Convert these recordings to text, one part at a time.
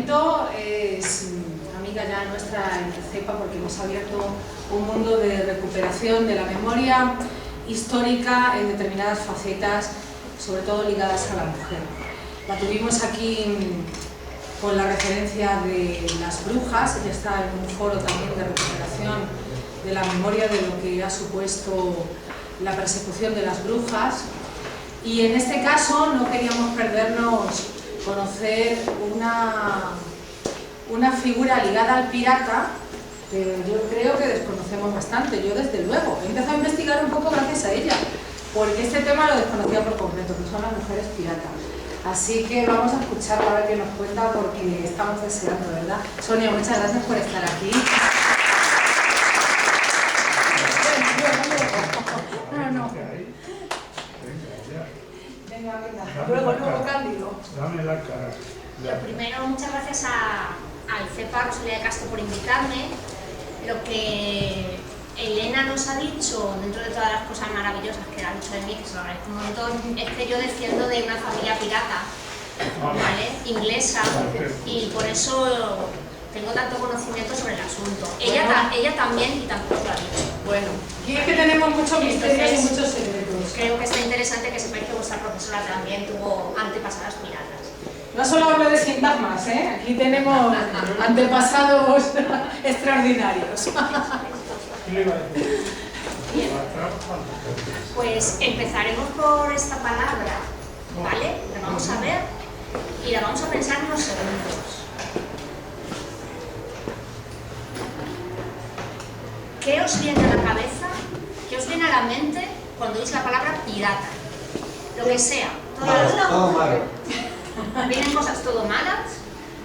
Ayuntamiento es amiga ya nuestra en CEPA porque hemos abierto un mundo de recuperación de la memoria histórica en determinadas facetas, sobre todo ligadas a la mujer. La tuvimos aquí con la referencia de las brujas, ella está en un foro también de recuperación de la memoria de lo que ha supuesto la persecución de las brujas, y en este caso no queríamos perdernos conocer una figura ligada al pirata que yo creo que desconocemos bastante. Yo desde luego he empezado a investigar un poco gracias a ella, porque este tema lo desconocía por completo, que son las mujeres piratas. Así que vamos a escucharla a ver qué nos cuenta, porque estamos deseando, ¿verdad? Sonia, muchas gracias por estar aquí. No. Venga. Luego, Cándido. Dame la cara. Lo primero, muchas gracias al CEPA, Rosalía de Castro, por invitarme. Lo que Elena nos ha dicho, dentro de todas las cosas maravillosas que ha dicho de mí, que se lo agradezco un montón, es que yo desciendo de una familia pirata, ¿vale? Inglesa, y por eso tengo tanto conocimiento sobre el asunto. Ella también, y tampoco lo ha dicho. Bueno, y es que tenemos muchos misterios y muchos secretos. Creo que está interesante que sepáis que vuestra profesora también tuvo antepasadas piratas. No solo hablo de sintagmas, ¿eh? Aquí tenemos antepasados extraordinarios. Bien. Pues empezaremos por esta palabra, ¿vale? La vamos a ver y la vamos a pensar unos segundos. ¿Qué os viene a la cabeza? ¿Qué os viene a la mente cuando oís la palabra pirata? Lo que sea. Todo malo. ¿Vienen cosas todo malas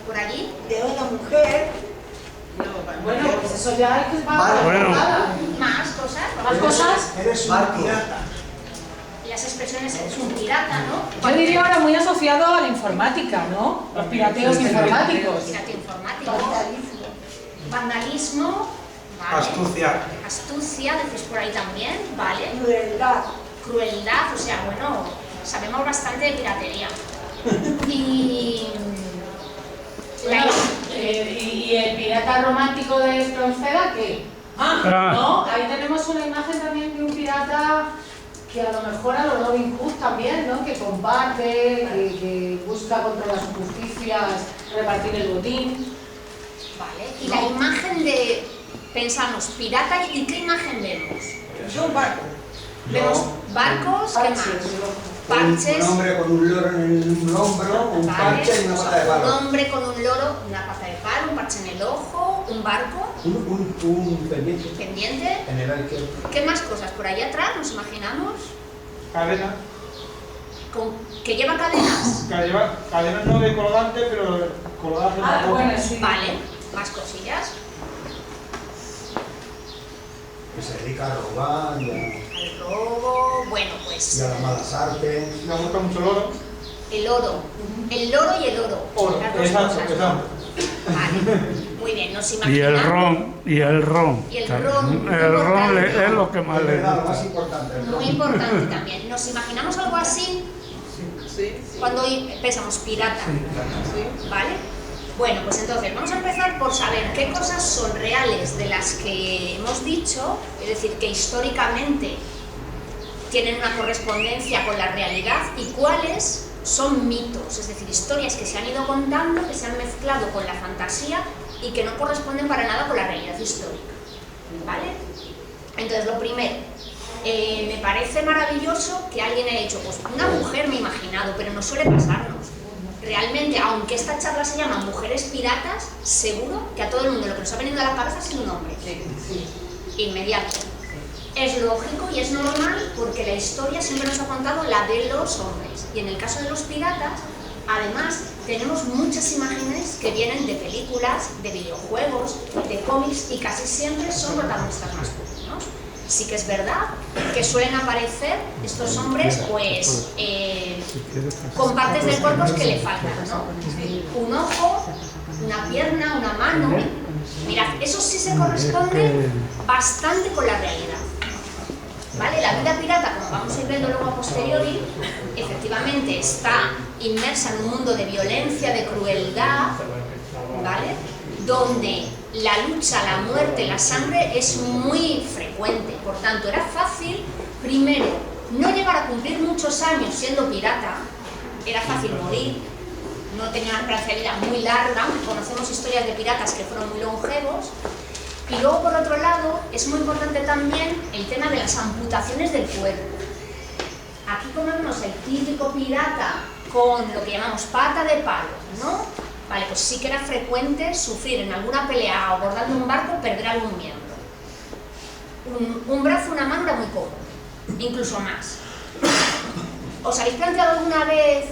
por allí? De una mujer. Bueno, pues eso ya es que Bueno. ¿Más cosas? ¿Más cosas? Eres un pirata. Y las expresiones es un pirata, ¿no? Yo diría ahora muy asociado a la informática, ¿no? Los pirateos informáticos. Pirata informático. Vandalismo. ¿Vale? Astucia, decís por ahí también, ¿vale? Crueldad, o sea, bueno, sabemos bastante de piratería. Y el pirata romántico de Espronceda, ¿qué? No, ahí tenemos una imagen también de un pirata que a lo mejor a los Robin Hood también, ¿no? Que comparte, que busca contra las injusticias, repartir el botín. Vale, y la imagen de, pensamos, pirata, ¿y qué imagen vemos? Un barco. Vemos barcos, ¿qué más? Parches. Un hombre con un loro en el hombro, un parche y una pata de palo. Un hombre con un loro, una pata de palo, un parche en el ojo, un barco. Un pendiente. Pendiente. En el izquierdo. ¿Qué más cosas? Por ahí atrás, ¿nos imaginamos? Cadena. ¿Que lleva cadenas? Cadena no de colgante, pero colgadas en la boca. Bueno, sí. Vale, más cosillas. Que se dedica a robar y Al robo, bueno, pues a las malas artes. Me gusta mucho el oro. el oro. El loro y el oro. Oro, Las dos exacto, cosas, ¿no? exacto. Vale, muy bien, nos imaginamos. Y el ron. Y el ron, El ron es lo que más Es le verdad, lo más gusta. importante. el Muy ron. importante también. ¿Nos imaginamos algo así Sí. cuando pensamos pirata? ¿Vale? Bueno, pues entonces vamos a empezar por saber qué cosas son reales de las que hemos dicho, es decir, que históricamente tienen una correspondencia con la realidad, y cuáles son mitos, es decir, historias que se han ido contando, que se han mezclado con la fantasía y que no corresponden para nada con la realidad histórica. ¿Vale? Entonces, lo primero, me parece maravilloso que alguien haya hecho, pues una mujer me he imaginado, pero no suele pasarnos. Realmente, aunque esta charla se llama Mujeres Piratas, seguro que a todo el mundo lo que nos ha venido a la cabeza ha sido un hombre. Inmediato. Es lógico y es normal, porque la historia siempre nos ha contado la de los hombres. Y en el caso de los piratas, además, tenemos muchas imágenes que vienen de películas, de videojuegos, de cómics, y casi siempre son protagonistas masculinos. Sí que es verdad que suelen aparecer estos hombres, pues, con partes del cuerpo que le faltan, ¿no? Un ojo, una pierna, una mano. Mirad, eso sí se corresponde bastante con la realidad. ¿Vale? La vida pirata, como vamos a ir viendo luego a posteriori, efectivamente está inmersa en un mundo de violencia, de crueldad, ¿vale? Donde la lucha, la muerte, la sangre es muy frecuente. Por tanto, era fácil, primero, no llegar a cumplir muchos años siendo pirata, era fácil morir, no tenía una esperanza de vida muy larga, aunque conocemos historias de piratas que fueron muy longevos. Y luego, por otro lado, es muy importante también el tema de las amputaciones del cuerpo. Aquí como vemos el típico pirata con lo que llamamos pata de palo, ¿no? Vale, pues sí que era frecuente sufrir en alguna pelea o abordando un barco perder algún miembro. Un brazo, una mano era muy común, incluso más. ¿Os habéis planteado alguna vez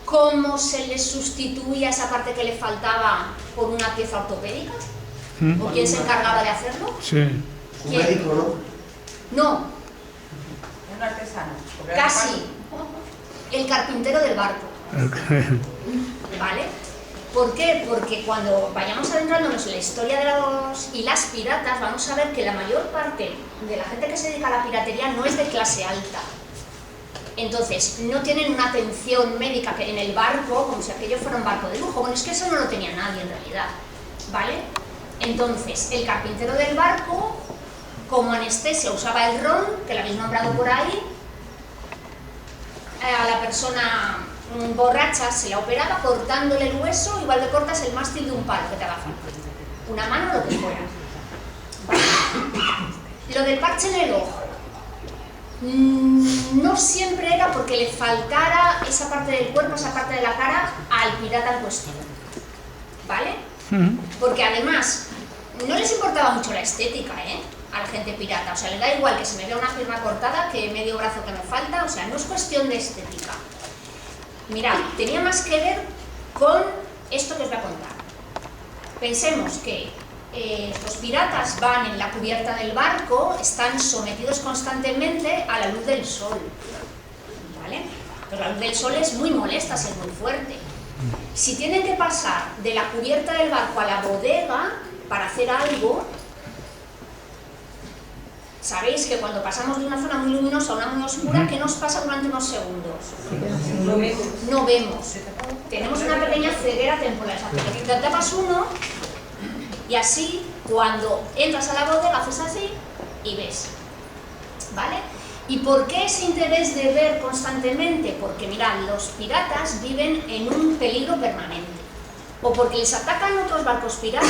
cómo se les sustituía esa parte que le faltaba por una pieza ortopédica? ¿O quién se encargaba de hacerlo? Sí. Un médico, ¿no? No, Un artesano. casi. El carpintero del barco. ¿Vale? ¿Por qué? Porque cuando vayamos adentrándonos en la historia de los y las piratas, vamos a ver que la mayor parte de la gente que se dedica a la piratería no es de clase alta. Entonces, no tienen una atención médica en el barco, como si aquello fuera un barco de lujo. Bueno, es que eso no lo tenía nadie en realidad, ¿vale? Entonces, el carpintero del barco, como anestesia, usaba el ron, que lo habéis nombrado por ahí. A la persona borracha se la operaba cortándole el hueso, igual le cortas el mástil de un palo que te haga falta. Una mano, lo que fuera. Lo del parche en el ojo. No siempre era porque le faltara esa parte del cuerpo, esa parte de la cara al pirata en cuestión, ¿vale? Porque además no les importaba mucho la estética, a la gente pirata, o sea, le da igual que se me vea una pierna cortada que medio brazo que me falta, o sea, no es cuestión de estética. Mirad, tenía más que ver con esto que os voy a contar. Pensemos que los piratas van en la cubierta del barco, están sometidos constantemente a la luz del sol, ¿vale? Pero la luz del sol es muy molesta, es muy fuerte. Si tienen que pasar de la cubierta del barco a la bodega para hacer algo, sabéis que cuando pasamos de una zona muy luminosa a una muy oscura, ¿qué nos pasa durante unos segundos? No vemos. Tenemos una pequeña ceguera temporal, o sea, que te tapas uno y así, cuando entras a la bodega, haces así y ves, ¿vale? ¿Y por qué ese interés de ver constantemente? Porque, mirad, los piratas viven en un peligro permanente. O porque les atacan otros barcos piratas,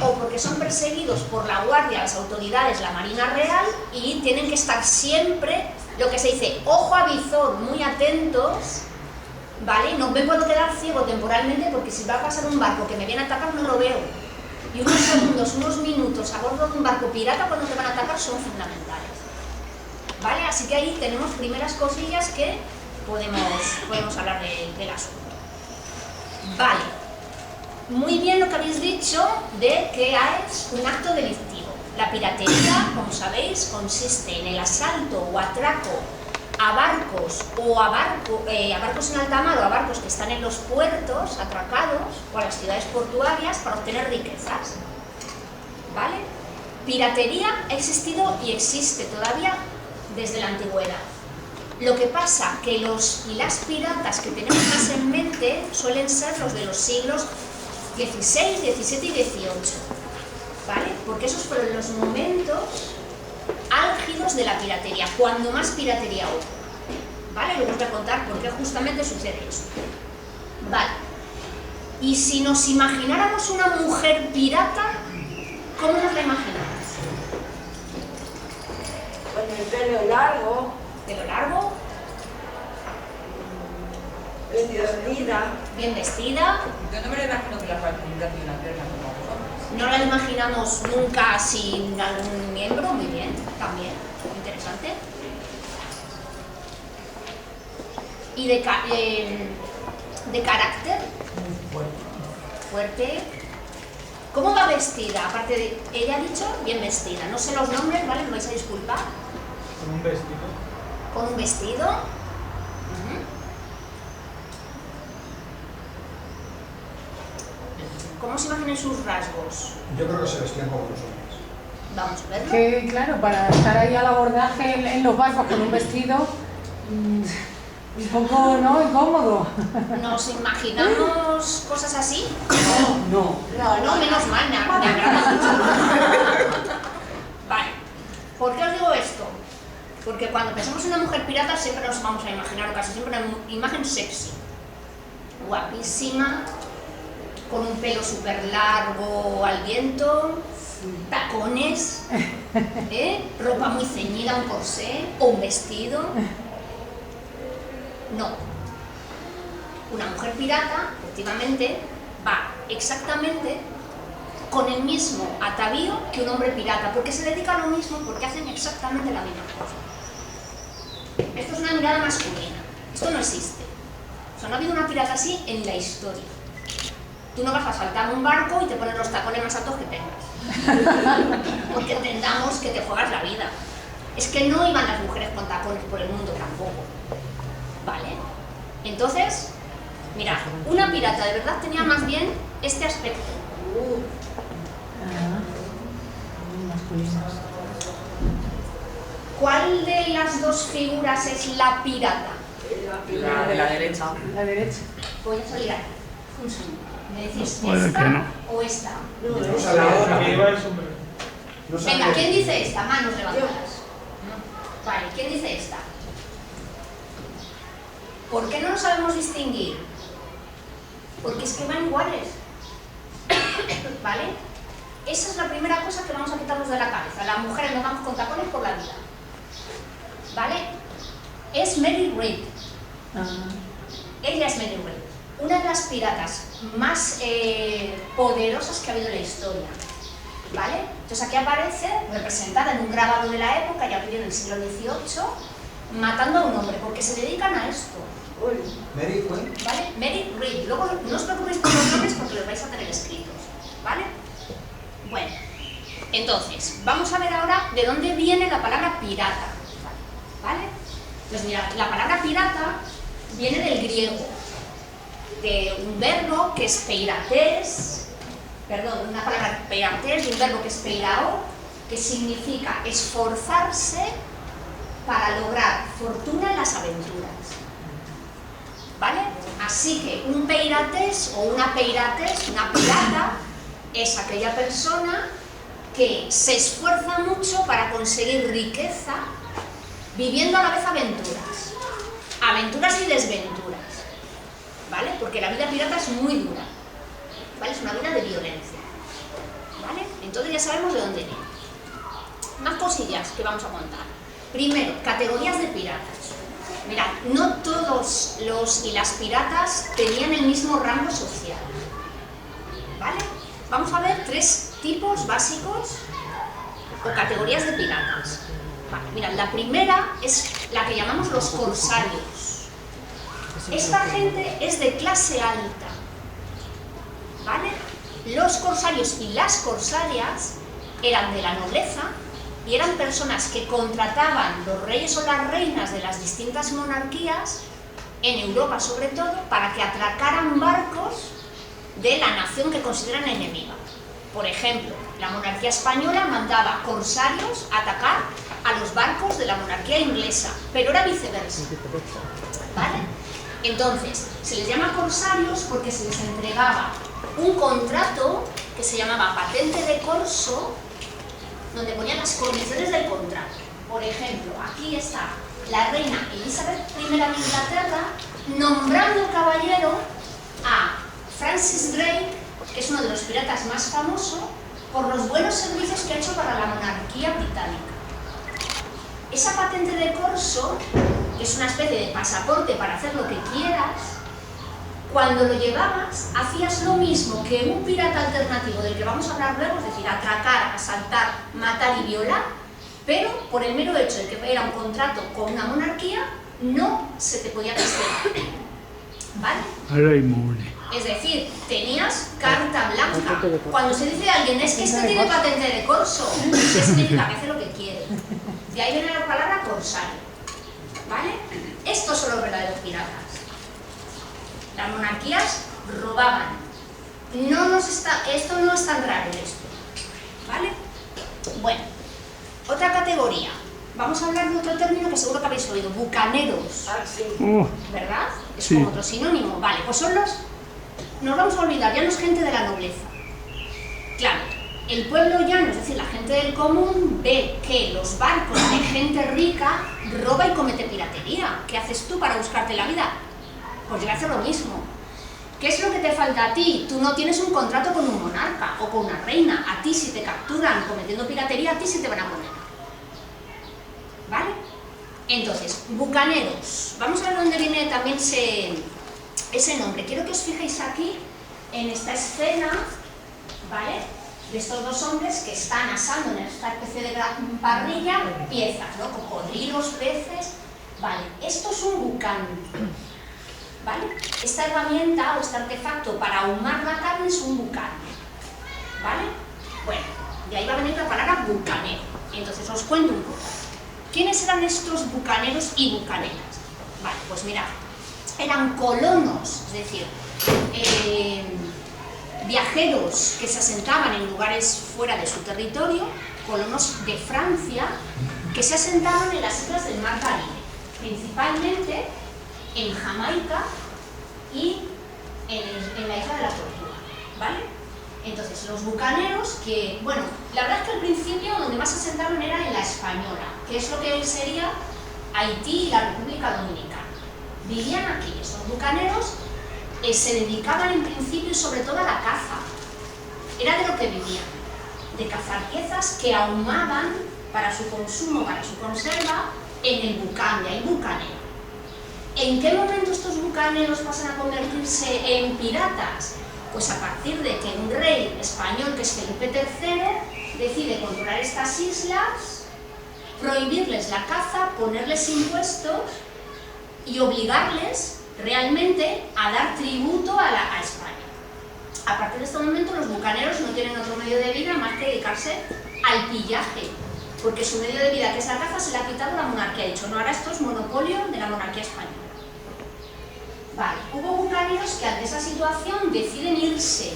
o porque son perseguidos por la guardia, las autoridades, la Marina Real, y tienen que estar siempre, lo que se dice, ojo a visor, muy atentos, ¿vale? No me puedo quedar ciego temporalmente porque si va a pasar un barco que me viene a atacar no lo veo. Y unos segundos, unos minutos a bordo de un barco pirata cuando te van a atacar son fundamentales, ¿vale? Así que ahí tenemos primeras cosillas que podemos hablar del asunto. Vale, muy bien lo que habéis dicho de que es un acto delictivo. La piratería, como sabéis, consiste en el asalto o atraco a barcos o a barcos en alta mar o a barcos que están en los puertos atracados o a las ciudades portuarias para obtener riquezas, ¿vale? Piratería ha existido y existe todavía desde la antigüedad. Lo que pasa que los y las piratas que tenemos más en mente suelen ser los de los siglos XVI, XVII y XVIII, ¿vale? Porque esos fueron los momentos álgidos de la piratería, cuando más piratería hubo, ¿vale? Luego os voy a contar por qué justamente sucede eso. Vale. Y si nos imagináramos una mujer pirata, ¿cómo nos la imaginamos? Con el pelo largo, ¿Pelo largo? vestida. ¿Bien vestida? Yo no me lo imagino que la facilidad de una pierna como los hombres. No la imaginamos nunca sin algún miembro, muy bien, también, interesante. ¿Y de carácter? Muy fuerte. Fuerte. ¿Cómo va vestida? Aparte de, ella ha dicho, bien vestida. No sé los nombres, ¿vale? Me vais a disculpar. Con un vestido. Con un vestido. ¿Cómo se imaginan sus rasgos? Yo creo que se vestían como los hombres. Vamos a verlo. Que claro, para estar ahí al abordaje en los barcos con un vestido, Un poco, ¿no? Incómodo. ¿Nos imaginamos cosas así? No. No, menos mal, me agrada mucho. Vale, ¿por qué os digo esto? Porque cuando pensamos en una mujer pirata siempre nos vamos a imaginar, o casi siempre, una imagen sexy, guapísima, con un pelo súper largo al viento, tacones, ropa muy ceñida, un corsé o un vestido. No. Una mujer pirata, efectivamente, va exactamente con el mismo atavío que un hombre pirata, porque se dedica a lo mismo, porque hacen exactamente la misma cosa. Esto es una mirada masculina. Esto no existe. O sea, no ha habido una pirata así en la historia. Tú no vas a saltar un barco y te pones los tacones más altos que tengas. Porque entendamos que te juegas la vida. Es que no iban las mujeres con tacones por el mundo tampoco. ¿Vale? Entonces, mirad, una pirata de verdad tenía más bien este aspecto. ¿Cuál de las dos figuras es la pirata? La de la derecha. La derecha. Voy a salir aquí. Un segundo. ¿Me decís Puede esta que no. o esta? La que lleva el sombrero. Venga, ¿quién dice esta? Manos levantadas. Vale, ¿quién dice esta? ¿Por qué no nos sabemos distinguir? Porque es que van iguales. ¿Vale? Esa es la primera cosa que vamos a quitarnos de la cabeza. Las mujeres no vamos con tacones por la vida. ¿Vale? Es Mary Read. Ella es Mary Read, una de las piratas más poderosas que ha habido en la historia. ¿Vale? Entonces aquí aparece representada en un grabado de la época, ya vivió en el siglo XVIII, matando a un hombre, porque se dedican a esto. Mary fue. ¿Vale? Mary Read. Luego no os preocupéis por los nombres porque los vais a tener escritos. ¿Vale? Bueno, entonces, vamos a ver ahora de dónde viene la palabra pirata. ¿Vale? Pues mirad, la palabra pirata viene del griego, de un verbo que es peirates, perdón, una palabra peirates, de un verbo que es peirao, que significa esforzarse para lograr fortuna en las aventuras. ¿Vale? Así que un peirates o una peirates, una pirata, es aquella persona que se esfuerza mucho para conseguir riqueza, viviendo a la vez aventuras. Aventuras y desventuras. ¿Vale? Porque la vida pirata es muy dura. ¿Vale? Es una vida de violencia. ¿Vale? Entonces ya sabemos de dónde viene. Más cosillas que vamos a contar. Primero, categorías de piratas. Mirad, no todos los y las piratas tenían el mismo rango social. ¿Vale? Vamos a ver 3 tipos básicos o categorías de piratas. Vale, mirad, la primera es la que llamamos los corsarios. Esta gente es de clase alta. ¿Vale? Los corsarios y las corsarias eran de la nobleza y eran personas que contrataban los reyes o las reinas de las distintas monarquías, en Europa sobre todo, para que atracaran barcos de la nación que consideran enemiga. Por ejemplo, la monarquía española mandaba corsarios a atacar a los barcos de la monarquía inglesa, pero era viceversa. ¿Vale? Entonces, se les llama corsarios porque se les entregaba un contrato que se llamaba patente de corso, donde ponían las condiciones del contrato. Por ejemplo, aquí está la reina Elizabeth I de Inglaterra nombrando caballero a Francis Drake, que es uno de los piratas más famosos, por los buenos servicios que ha hecho para la monarquía británica. Esa patente de corso, que es una especie de pasaporte para hacer lo que quieras, cuando lo llevabas, hacías lo mismo que un pirata alternativo del que vamos a hablar luego, es decir, atracar, asaltar, matar y violar, pero por el mero hecho de que era un contrato con una monarquía, no se te podía castigar. ¿Vale? Era inmune. Es decir, tenías carta blanca. Cuando se dice a alguien, es que este tiene patente de corso, ¿qué significa? Que hace lo que quiere. De ahí viene la palabra corsario. ¿Vale? Estos son los verdaderos piratas. Las monarquías robaban. Esto no es tan raro esto. ¿Vale? Bueno, otra categoría. vamos a hablar de otro término que seguro que habéis oído, bucaneros, Ah, sí. ¿verdad? Es Sí. como otro sinónimo. Vale, pues son los... Nos vamos a olvidar, ya no es gente de la nobleza. Claro, el pueblo llano, es decir, la gente del común, ve que los barcos de gente rica roba y comete piratería. ¿Qué haces tú para buscarte la vida? Pues yo voy a hacer lo mismo. ¿Qué es lo que te falta a ti? Tú no tienes un contrato con un monarca o con una reina. A ti, si te capturan cometiendo piratería, a ti sí te van a poner. ¿Vale? Entonces, bucaneros. Vamos a ver dónde viene también ese nombre. Quiero que os fijéis aquí, en esta escena, ¿vale? De estos dos hombres que están asando en esta especie de gran parrilla piezas, ¿no? Cocodrilos, peces. Vale, esto es un bucán. ¿Vale? Esta herramienta o este artefacto para ahumar la carne es un bucán. ¿Vale? Bueno, de ahí va a venir la palabra bucanero. Entonces os cuento un poco. ¿Quiénes eran estos bucaneros y bucaneras? Vale, pues mirad, eran colonos, es decir, viajeros que se asentaban en lugares fuera de su territorio, colonos de Francia, que se asentaban en las islas del Mar Caribe, principalmente en Jamaica y en la isla de la Tortuga, ¿vale? Entonces, los bucaneros que, bueno, la verdad es que al principio donde más se asentaron era en la Española, que es lo que hoy sería Haití y la República Dominicana. Vivían aquí, estos bucaneros se dedicaban en principio sobre todo a la caza, era de lo que vivían, de cazar piezas que ahumaban para su consumo, para su conserva, en el bucán, de ahí bucanero. ¿En qué momento estos bucaneros pasan a convertirse en piratas? Pues a partir de que un rey español, que es Felipe III, decide controlar estas islas, prohibirles la caza, ponerles impuestos y obligarles realmente a dar tributo a España. A partir de este momento los bucaneros no tienen otro medio de vida más que dedicarse al pillaje, porque su medio de vida, que es la caza, se le ha quitado la monarquía. Ha dicho, no, ahora esto es monopolio de la monarquía española. Vale, hubo bucaneros que ante esa situación deciden irse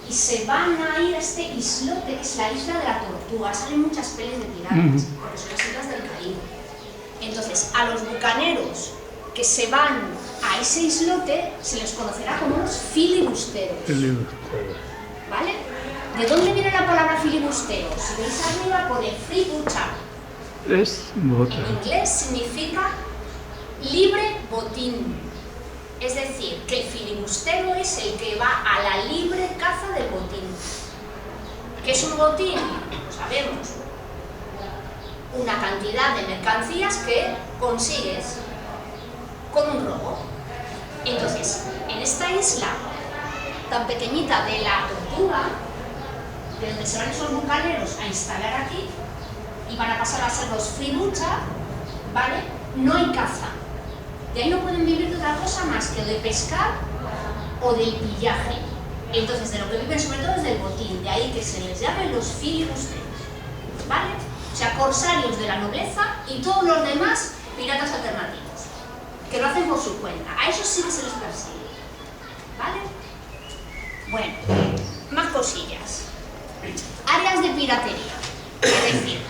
y se van a ir a este islote que es la isla de la Tortuga. Salen muchas pelis de piratas, porque son las islas del Caribe. Entonces, a los bucaneros que se van a ese islote se les conocerá como los filibusteros. ¿Vale? ¿De dónde viene la palabra filibustero? Si veis arriba pone freebooter. Es bota. En inglés significa libre botín. Es decir, que el filibustero es el que va a la libre caza del botín. ¿Qué es un botín? Pues sabemos. Una cantidad de mercancías que consigues con un robo. Entonces, en esta isla tan pequeñita de la Tortuga, de donde se van esos bucaneros a instalar aquí y van a pasar a ser los freebooter, ¿vale? No hay caza. De ahí no pueden vivir de otra cosa más que de pescar o del pillaje. Entonces, de lo que viven sobre todo es del botín, de ahí que se les llame los filibusteros, ¿vale? O sea, corsarios de la nobleza y todos los demás piratas alternativos, que lo hacen por su cuenta. A esos sí que se les persigue, ¿vale? Bueno, más cosillas. Áreas de piratería, es decir,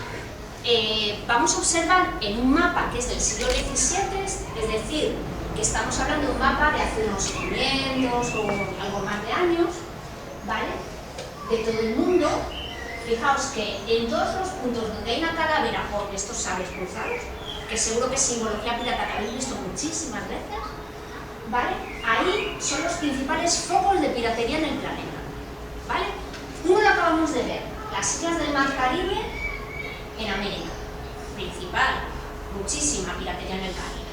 vamos a observar en un mapa que es del siglo XVII, es decir, que estamos hablando de un mapa de hace unos 500 o algo más de años, ¿vale? De todo el mundo. Fijaos que en todos los puntos donde hay una calavera con estos sables cruzados, que seguro que es simbología pirata que habéis visto muchísimas veces, ¿vale? Ahí son los principales focos de piratería en el planeta, ¿vale? Uno lo acabamos de ver, las islas del Mar Caribe en América, principal, muchísima piratería en el Caribe.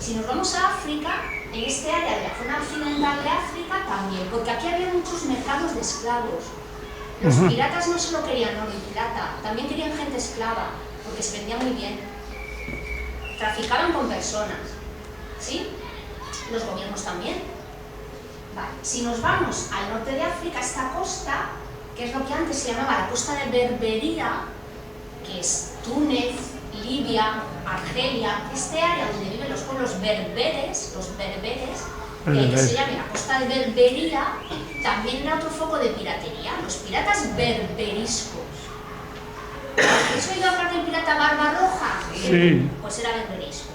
Si nos vamos a África, en este área de la zona occidental de África también, porque aquí había muchos mercados de esclavos. Los piratas no solo querían oro y plata, también querían gente esclava, porque se vendía muy bien. Traficaban con personas, ¿sí? Los gobiernos también. Vale. Si nos vamos al norte de África, esta costa, que es lo que antes se llamaba la costa de Berbería, que es Túnez, Libia, Argelia, este área donde viven los pueblos berberes, de ahí que se llame la costa de Berbería, también era otro foco de piratería, los piratas berberiscos. ¿Habéis oído hablar del pirata Barbarroja? Sí. Pues era berberisco.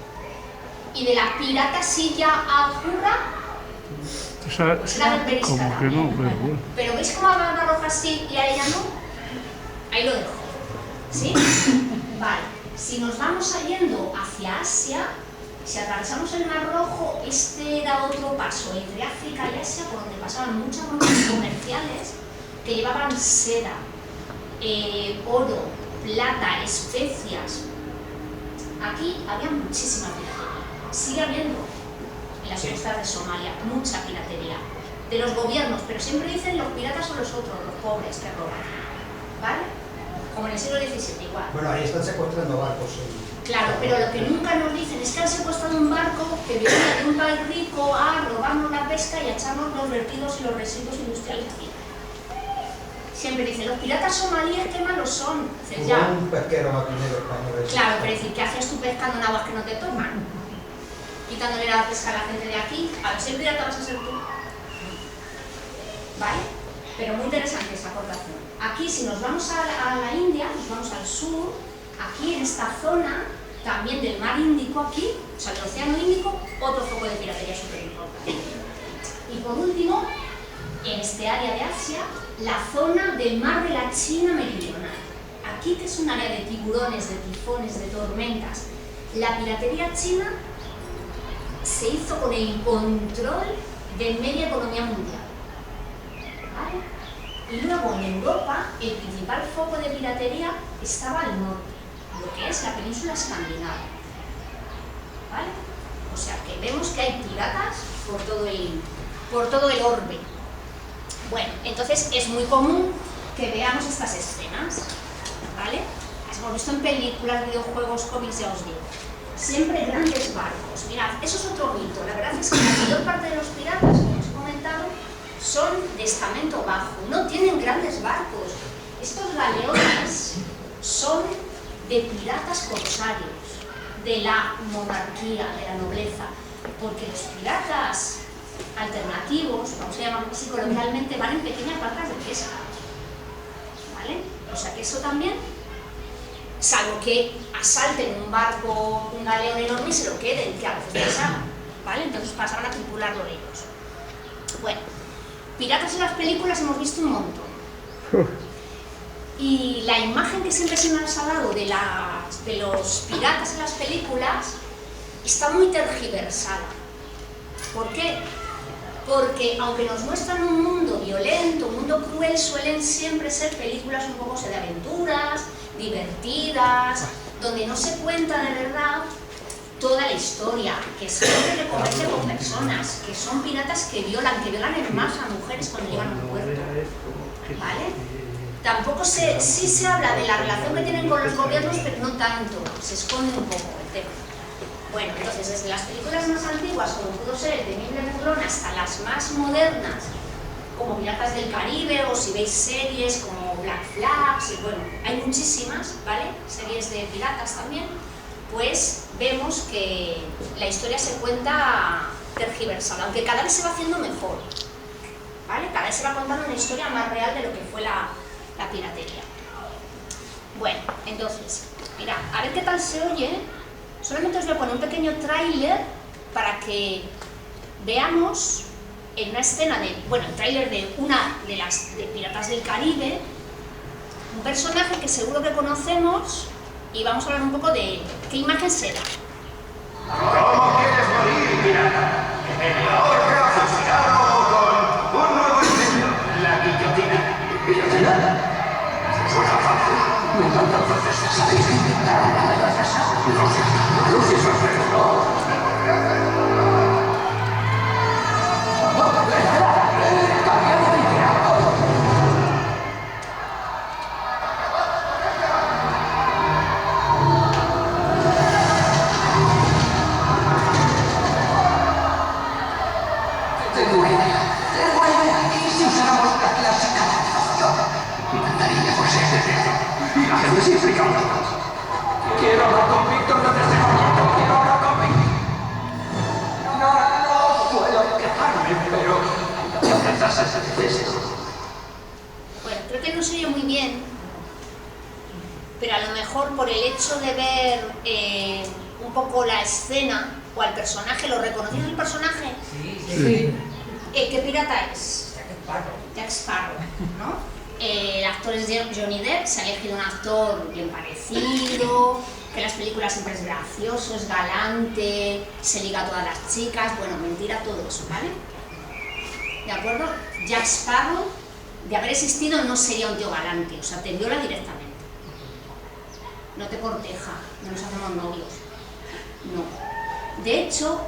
¿Y de la pirata Silla Ajurra? O sea, Era berberisca como que no, también. pero bueno. Pero ¿veis cómo a Barbarroja sí y a ella no? Ahí lo dejo. ¿Sí? Vale. Si nos vamos yendo hacia Asia, si atravesamos el Mar Rojo, este era otro paso entre África y Asia, por donde pasaban muchas rutas comerciales que llevaban seda, oro, plata, especias. Aquí había muchísima piratería. Sigue habiendo en las costas de Somalia mucha piratería. De los gobiernos, pero siempre dicen los piratas son los otros, los pobres que roban. ¿Vale? Como en el siglo XVII igual. Bueno, ahí están secuestrando barcos. Claro, pero lo que nunca nos dicen es que han secuestrado un barco que venía de un país rico a robarnos la pesca y a echarnos los vertidos y los residuos industriales aquí. Siempre dicen, los piratas somalíes qué malos son. Dices, ya. Hubo un pesquero marinero español. Claro, pero decir, ¿qué hacías tú pescando en aguas que no te toman? Quitándole la pesca a la gente de aquí. A ver si el pirata vas a ser tú. ¿Vale? Pero muy interesante esa aportación. Aquí, si nos vamos a la India, nos vamos al sur, aquí en esta zona, también del mar Índico, aquí, o sea, del Océano Índico, otro foco de piratería súper importante. Y por último, en este área de Asia, la zona del mar de la China meridional. Aquí, que es un área de tiburones, de tifones, de tormentas, la piratería china se hizo con el control de media economía mundial. ¿Vale? Y luego en Europa, el principal foco de piratería estaba al norte, lo que es la península escandinava. ¿Vale? O sea que vemos que hay piratas por todo el orbe. Bueno, entonces es muy común que veamos estas escenas, ¿vale? Las hemos visto en películas, videojuegos, cómics, ya os digo. Siempre grandes barcos. Mirad, eso es otro mito. La verdad es que la mayor parte de los piratas, como os he comentado, son de estamento bajo, no tienen grandes barcos. Estos galeones son de piratas corsarios, de la monarquía, de la nobleza, porque los piratas alternativos, vamos a llamarlo así coloquialmente, van en pequeñas barcas de pesca. ¿Vale? O sea que eso también, salvo que asalten un barco, un galeón enorme y se lo queden, que a veces deshagan, ¿vale? Entonces pasaban a tripularlo ellos. Bueno, piratas en las películas hemos visto un montón. Y la imagen que siempre se nos ha dado de los piratas en las películas está muy tergiversada. ¿Por qué? Porque aunque nos muestran un mundo violento, un mundo cruel, suelen siempre ser películas un poco de aventuras, divertidas, donde no se cuenta de verdad toda la historia, que es gente que comercia con personas, que son piratas que violan en masa a mujeres cuando llegan a un puerto. ¿Vale? Tampoco sí se habla de la relación que tienen con los gobiernos, pero no tanto, se esconde un poco el tema. Bueno, entonces desde las películas más antiguas, como pudo ser el de Emile Burlón, hasta las más modernas, como Piratas del Caribe, o si veis series como Black Flags, y bueno, hay muchísimas, ¿vale? Series de piratas también, pues vemos que la historia se cuenta tergiversada, aunque cada vez se va haciendo mejor, ¿vale? Cada vez se va contando una historia más real de lo que fue la piratería. Bueno, entonces, mirad, a ver qué tal se oye. Solamente os voy a poner un pequeño tráiler para que veamos en una escena el tráiler de una de las de Piratas del Caribe, un personaje que seguro que conocemos y vamos a hablar un poco de qué imagen será. ¿Cómo quieres morir, pirata? ¿En la horca, fusilado con un nuevo incendio? La guillotina. ¿Guillotina? Suena fácil. Me encanta francesa, ¿sabéis? La francesa. No sé, no. Tengo una idea. ¿Y si usáramos la clásica lanzación? Intentaría por ser y la gente se implica un poco. Quiero hablar con Víctor, no te estoy hablando. Quiero hablar con Víctor. No puedo quejarme, pero Bueno, creo que no se oye muy bien. pero a lo mejor por el hecho de ver un poco la escena o al personaje, ¿lo reconocéis el personaje? Sí. ¿Qué pirata es? Jack Sparrow, ¿no? El actor es Johnny Depp, se ha elegido un actor bien parecido, que en las películas siempre es gracioso, es galante, se liga a todas las chicas, bueno, mentira todo eso, ¿vale? ¿De acuerdo? Jack Sparrow, de haber existido, no sería un tío galante, o sea, te viola directamente. No te corteja, no nos hacemos novios, no. De hecho,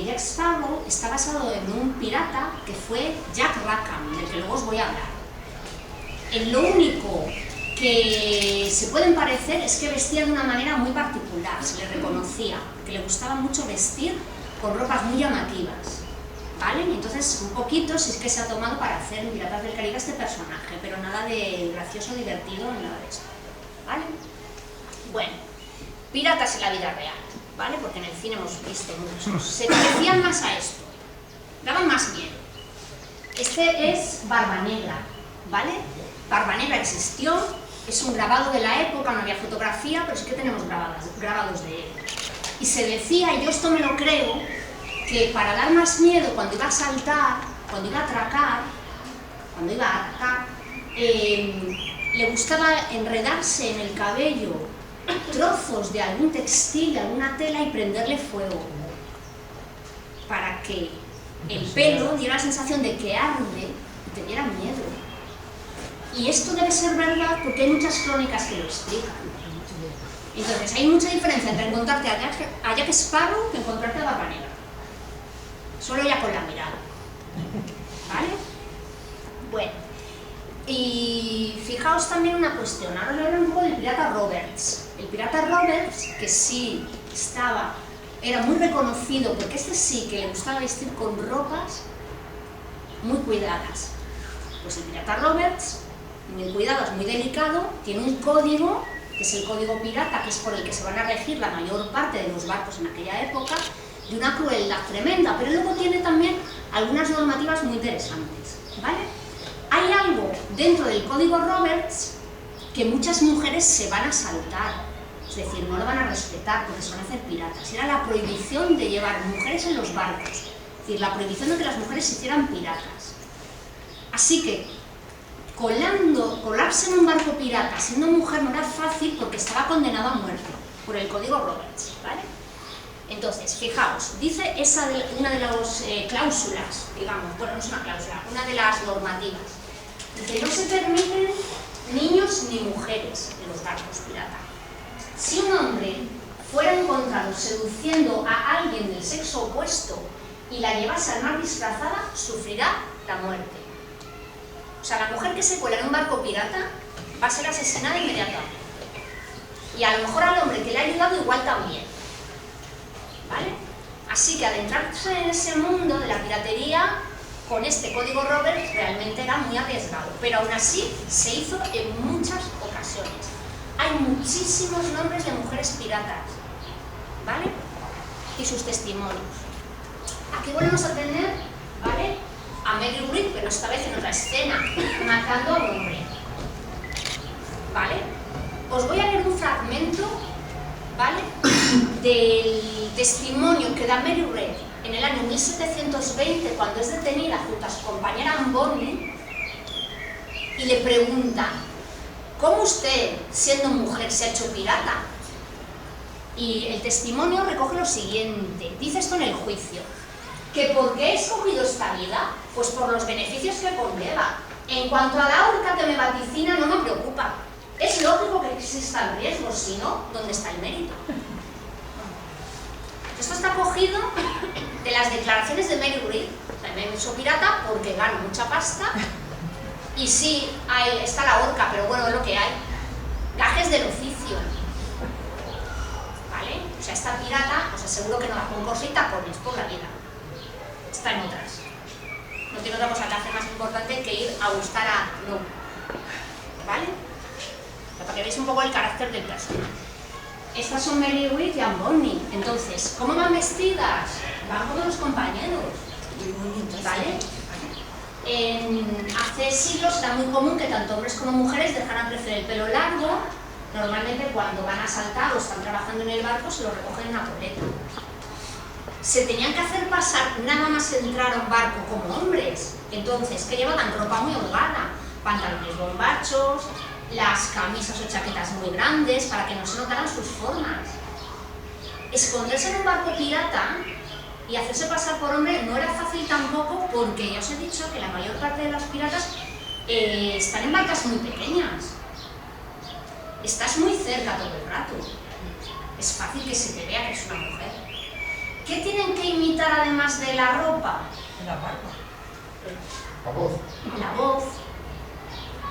Jack Sparrow está basado en un pirata que fue Jack Rackham, del que luego os voy a hablar. Lo único que se pueden parecer es que vestía de una manera muy particular, se le reconocía, que le gustaba mucho vestir con ropas muy llamativas, ¿vale? Y entonces un poquito sí es que se ha tomado para hacer en Piratas del Caribe este personaje, pero nada de gracioso, divertido, ni nada de esto, ¿vale? Bueno, piratas en la vida real, ¿vale? Porque en el cine hemos visto muchos. Se parecían más a esto, daban más miedo. Este es Barba Negra, ¿vale? Barba Negra existió, es un grabado de la época, no había fotografía, pero sí que tenemos grabados de él. Y se decía, y yo esto me lo creo, que para dar más miedo cuando iba a saltar, cuando iba a atracar, cuando iba a atacar, le gustaba enredarse en el cabello trozos de algún textil, de alguna tela y prenderle fuego, para que el pelo diera la sensación de que arde y te diera miedo. Y esto debe ser verdad porque hay muchas crónicas que lo explican. Entonces hay mucha diferencia entre encontrarte a Jack Sparrow que encontrarte a Barba Negra. Solo ya con la mirada. ¿Vale? Bueno. Y fijaos también una cuestión. Ahora os voy a hablar un poco del pirata Roberts. El pirata Roberts, que sí era muy reconocido porque este sí que le gustaba vestir con ropas muy cuidadas. Pues el pirata Roberts, muy cuidado, es muy delicado, tiene un código, que es el código pirata, que es por el que se van a regir la mayor parte de los barcos en aquella época, de una crueldad tremenda, pero luego tiene también algunas normativas muy interesantes, ¿vale? Hay algo dentro del código Roberts que muchas mujeres se van a saltar, es decir, no lo van a respetar porque se van a hacer piratas. Era la prohibición de llevar mujeres en los barcos, es decir, la prohibición de que las mujeres se hicieran piratas. Así que colarse en un barco pirata siendo mujer no era fácil porque estaba condenado a muerte por el código Roberts, ¿vale? Entonces, fijaos, dice una de las cláusulas, digamos, bueno, no es una cláusula, una de las normativas, dice, no se permiten niños ni mujeres en los barcos pirata. Si un hombre fuera encontrado seduciendo a alguien del sexo opuesto y la llevase al mar disfrazada, sufrirá la muerte. O sea, la mujer que se cuela en un barco pirata va a ser asesinada inmediatamente. Y a lo mejor al hombre que le ha ayudado igual también. ¿Vale? Así que adentrarse en ese mundo de la piratería con este código Roberts realmente era muy arriesgado. Pero aún así se hizo en muchas ocasiones. Hay muchísimos nombres de mujeres piratas. ¿Vale? Y sus testimonios. Aquí volvemos a tener, ¿vale?, a Mary Read, pero esta vez en otra escena, matando a un hombre. ¿Vale? Os voy a leer un fragmento, ¿vale?, del testimonio que da Mary Read en el año 1720, cuando es detenida junto a su compañera Anne Bonny, y le preguntan, ¿cómo usted, siendo mujer, se ha hecho pirata? Y el testimonio recoge lo siguiente, dice esto en el juicio, que ¿por qué he escogido esta vida? Pues por los beneficios que conlleva. En cuanto a la horca que me vaticina, no me preocupa. Es lógico que exista el riesgo, si no, ¿dónde está el mérito? Esto está cogido de las declaraciones de Mary Read. También me he hecho pirata porque gano mucha pasta. Y sí, está la horca, pero bueno, es lo que hay. Gajes del oficio. ¿Vale? O sea, esta pirata, os aseguro que no va con cosita por la vida. Está en otras. No tiene otra cosa que hacer más importante que ir a buscar a no. ¿Vale? Para que veáis un poco el carácter del personaje. Estas son Mary Read y Anne Bonny. Entonces, ¿cómo van vestidas? Van como los compañeros. ¿Vale? Hace siglos era muy común que tanto hombres como mujeres dejaran crecer el pelo largo Normalmente cuando van a saltar o están trabajando en el barco se lo recogen en una coleta. Se tenían que hacer pasar nada más entrar a un barco como hombres. Entonces, que llevaban ropa muy holgada, pantalones bombachos, las camisas o chaquetas muy grandes para que no se notaran sus formas. Esconderse en un barco pirata y hacerse pasar por hombre no era fácil tampoco, porque ya os he dicho que la mayor parte de los piratas están en barcas muy pequeñas. Estás muy cerca todo el rato. Es fácil que se te vea que es una mujer. ¿Qué tienen que imitar además de la ropa? La barba. La voz. La voz,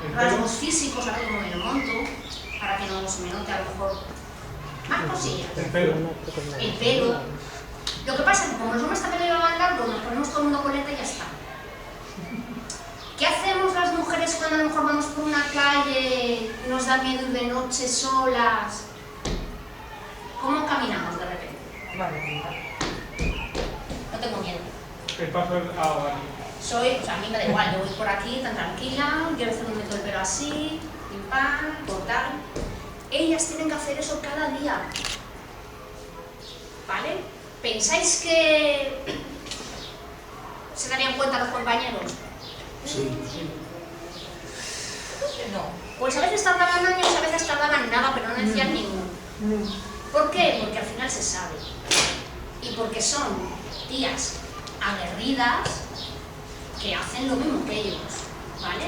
El rasgos físicos, a ver cómo me lo monto, para que no se me note a lo mejor más cosillas. El pelo. El pelo. Lo que pasa es que como los hombres también lo llevaban largo, nos ponemos todo el mundo coleta y ya está. ¿Qué hacemos las mujeres cuando a lo mejor vamos por una calle, nos da miedo ir de noche solas? ¿Cómo caminamos de repente? Vale, No tengo miedo. El paso del agua. O sea, a mí me da igual, yo voy por aquí tan tranquila, yo a veces me meto el pelo así, pim pam, cortar. Ellas tienen que hacer eso cada día. ¿Vale? ¿Pensáis que se darían cuenta los compañeros? Sí. No. Pues a veces tardaban años, a veces tardaban nada, pero no decían ninguno. ¿Por qué? Porque al final se sabe. Y porque son tías aguerridas que hacen lo mismo que ellos, ¿vale?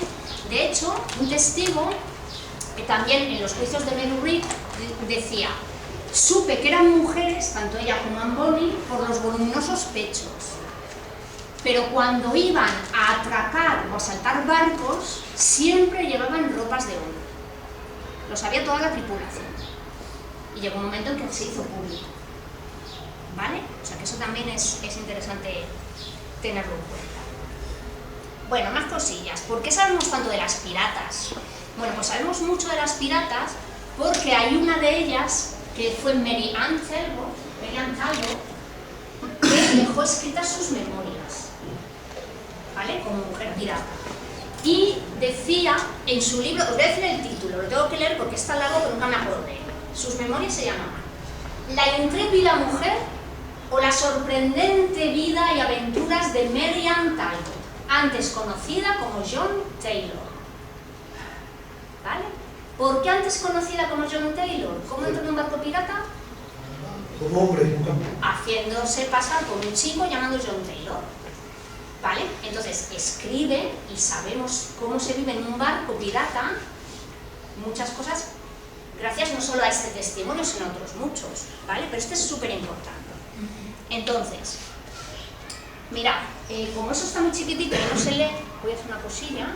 De hecho, un testigo, que también en los juicios de Mary Read, decía: supe que eran mujeres, tanto ella como Anne Bonny, por los voluminosos pechos. Pero cuando iban a atracar o a saltar barcos, siempre llevaban ropas de hombre. Lo sabía toda la tripulación. Y llegó un momento en que se hizo público. ¿Vale? O sea que eso también es interesante tenerlo en cuenta. Bueno, más cosillas. ¿Por qué sabemos tanto de las piratas? Bueno, pues sabemos mucho de las piratas porque hay una de ellas, que fue Mary Ann Talbot, que dejó escritas sus memorias, ¿vale? Como mujer pirata. Y decía en su libro, os voy a decir el título, lo tengo que leer porque es tan largo que nunca me acuerdo de él. Sus memorias se llamaban La intrépida mujer o la sorprendente vida y aventuras de Mary Ann Talbot, antes conocida como John Taylor. ¿Vale? ¿Por qué antes conocida como John Taylor? ¿Cómo entró en un barco pirata? Como hombre. Haciéndose pasar por un chico llamado John Taylor. ¿Vale? Entonces escribe y sabemos cómo se vive en un barco pirata, muchas cosas, gracias no solo a este testimonio, sino a otros muchos, ¿vale? Pero este es súper importante. Entonces, mirad, como eso está muy chiquitito y no se lee, voy a hacer una cosilla,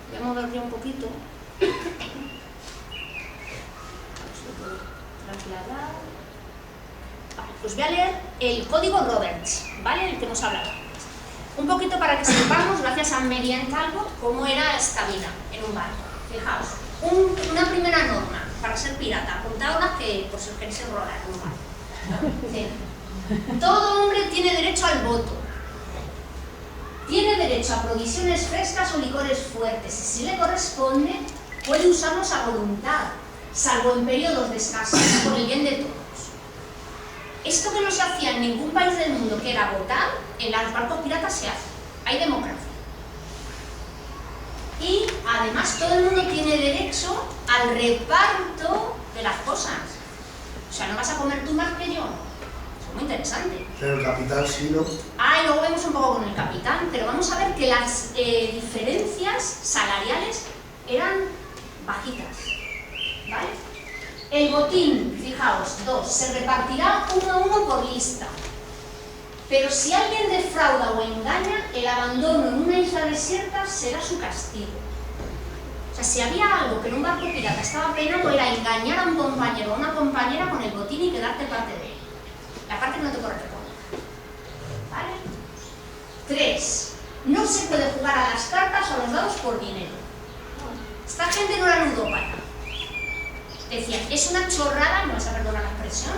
voy a moverlo un poquito. Trasladar. Vale, pues voy a leer el código Roberts, ¿vale? El que hemos hablado. Un poquito para que sepamos, gracias a Mary Ann Talbot, cómo era esta vida en un barco. Fijaos, una primera norma para ser pirata, apuntaos que por si os queréis enrolar en un barco. Sí. Todo hombre tiene derecho al voto. Tiene derecho a provisiones frescas o licores fuertes y si le corresponde, puede usarlos a voluntad, salvo en periodos de escasez por el bien de todos. Esto que no se hacía en ningún país del mundo, que era votar, en los barcos piratas se hace. Hay democracia. Y además todo el mundo tiene derecho al reparto de las cosas. O sea, no vas a comer tú más que yo. Es muy interesante. Pero el capitán sí, ¿no? Ah, y luego vemos un poco con el capitán, pero vamos a ver que las diferencias salariales eran bajitas. ¿Vale? El botín, fijaos, 2, se repartirá 1 a 1 por lista. Pero si alguien defrauda o engaña, el abandono en una isla desierta será su castigo. O sea, si había algo que en un barco pirata estaba penado, era engañar a un compañero o a una compañera con el botín y quedarte parte de él. La parte que no te corresponde. ¿Vale? 3. No se puede jugar a las cartas o a los dados por dinero. Esta gente no era ludópata. Decían, es una chorrada, no vas a perdonar la expresión,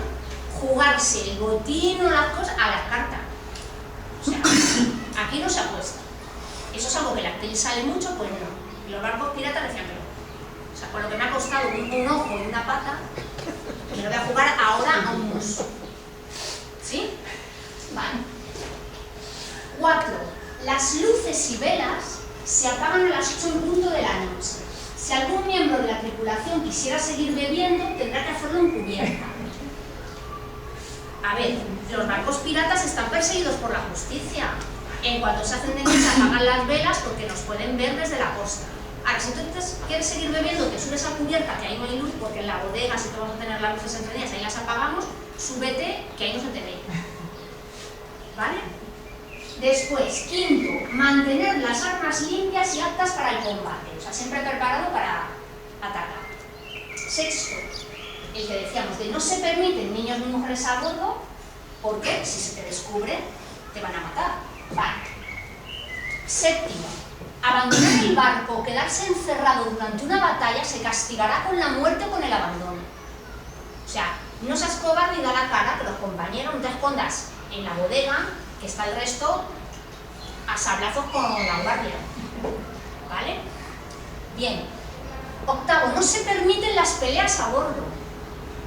jugarse el botín o las cosas a las cartas. O sea, aquí no se apuesta. Eso es algo que la actriz sale mucho, pues no. Y los barcos piratas decían que no. O sea, con lo que me ha costado un ojo y una pata, me lo voy a jugar ahora a un oso. ¿Sí? Vale. 4. Las luces y velas se apagan a las 8 en punto de la noche. Si algún miembro de la tripulación quisiera seguir bebiendo, tendrá que hacerlo en cubierta. A ver, los barcos piratas están perseguidos por la justicia. En cuanto se hacen de noche, apagan las velas porque nos pueden ver desde la costa. Ahora, si tú quieres seguir bebiendo, te subes a cubierta, que ahí no hay luz, porque en la bodega, si te vamos a tener las luces encendidas, ahí las apagamos, súbete, que ahí no se te ve. ¿Vale? Después, 5. Mantener las armas limpias y aptas para el combate. O sea, siempre preparado para atacar. 6. El que decíamos, de no se permiten niños ni mujeres a bordo, porque si se te descubre, te van a matar. Vale. 7. Abandonar el barco o quedarse encerrado durante una batalla se castigará con la muerte o con el abandono. O sea, no seas cobarde y da la cara, pero compañero, no te escondas en la bodega, que está el resto a sablazos con la guardia. ¿Vale? Bien. 8. No se permiten las peleas a bordo.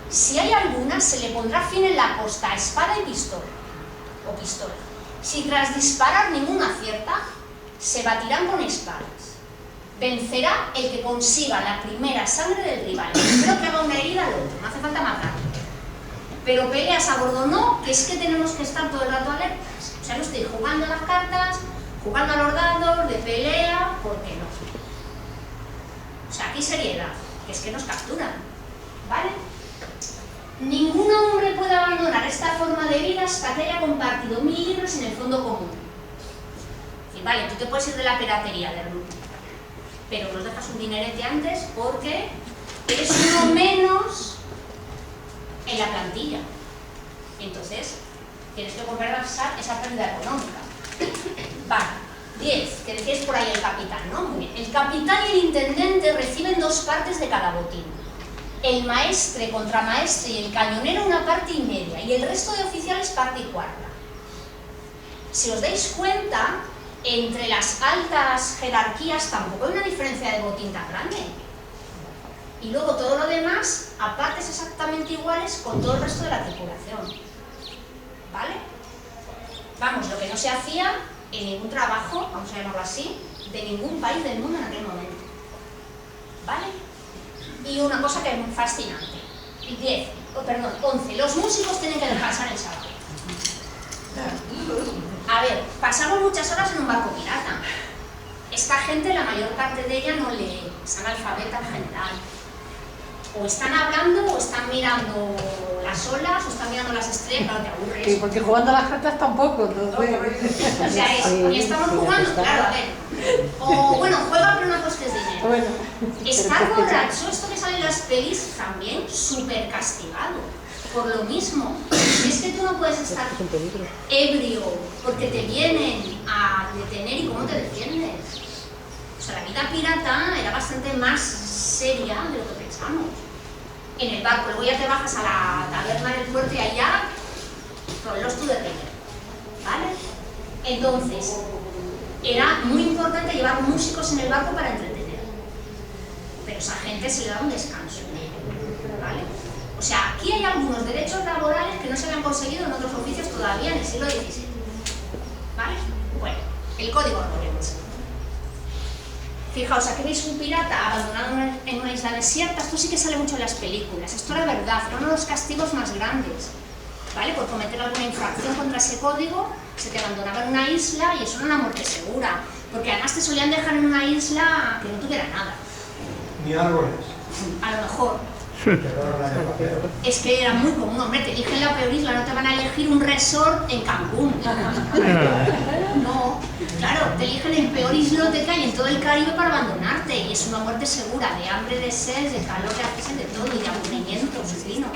Si hay alguna, se le pondrá fin en la costa a espada y pistola. O pistola. Si tras disparar ninguna acierta, se batirán con espadas. Vencerá el que consiga la primera sangre del rival. Espero que haga una herida al otro, no hace falta matarlo. Pero peleas a bordo no, que es que tenemos que estar todo el rato alertas. O sea, no estoy jugando a las cartas, jugando a los dados, de pelea, ¿por qué no? O sea, aquí seriedad, que es que nos capturan, ¿vale? Ningún hombre puede abandonar esta forma de vida hasta que haya compartido 1000 libras en el fondo común. Y vale, tú te puedes ir de la piratería, de ruta, pero nos dejas un dinerete antes porque eres uno menos en la plantilla. Entonces, tienes que compensar esa pérdida económica. Vale. 10, que decías por ahí el capitán, ¿no? Muy bien. El capitán y el intendente reciben 2 partes de cada botín. El maestre, contramaestre y el cañonero una parte y media, y el resto de oficiales parte y cuarta. Si os dais cuenta, entre las altas jerarquías tampoco hay una diferencia de botín tan grande. Y luego todo lo demás, a partes exactamente iguales con todo el resto de la tripulación. ¿Vale? Vamos, lo que no se hacía en ningún trabajo, vamos a llamarlo así, de ningún país del mundo en aquel momento. ¿Vale? Y una cosa que es muy fascinante. 11. Los músicos tienen que descansar el sábado. A ver, pasamos muchas horas en un barco pirata. Esta gente, la mayor parte de ella no lee, es analfabeta en general. O están hablando, o están mirando las olas, o están mirando las estrellas, claro, te aburres. Sí, porque jugando a las cartas tampoco, entonces... O sea, y estamos jugando, claro, a ver. O bueno, juega, pero no costes dinero. Bueno. Estar borracho, esto que sale en las pelis, también súper castigado. Por lo mismo, es que tú no puedes estar ebrio porque te vienen a detener y cómo te defiendes. O sea, la vida pirata era bastante más seria de lo que pensamos. En el barco, luego ya te bajas a la taberna del puerto y allá los tú de rey. ¿Vale? Entonces, era muy importante llevar músicos en el barco para entretener. Pero a esa gente se le da un descanso. ¿Vale? O sea, aquí hay algunos derechos laborales que no se habían conseguido en otros oficios todavía en el siglo XVII. ¿Vale? Bueno, el código Rollins. Fijaos, aquí veis un pirata abandonado en una isla desierta. Esto sí que sale mucho en las películas. Esto era verdad, era uno de los castigos más grandes. ¿Vale? Por cometer alguna infracción contra ese código, se te abandonaba en una isla y eso era una muerte segura. Porque además te solían dejar en una isla que no tuviera nada. Ni árboles. A lo mejor. Es que era muy común, hombre, te eligen la peor isla, no te van a elegir un resort en Cancún. No, claro, te eligen el peor islote que hay en todo el Caribe para abandonarte y es una muerte segura, de hambre, de sed, de calor, de acceso, de todo, y de aburrimiento, suicino.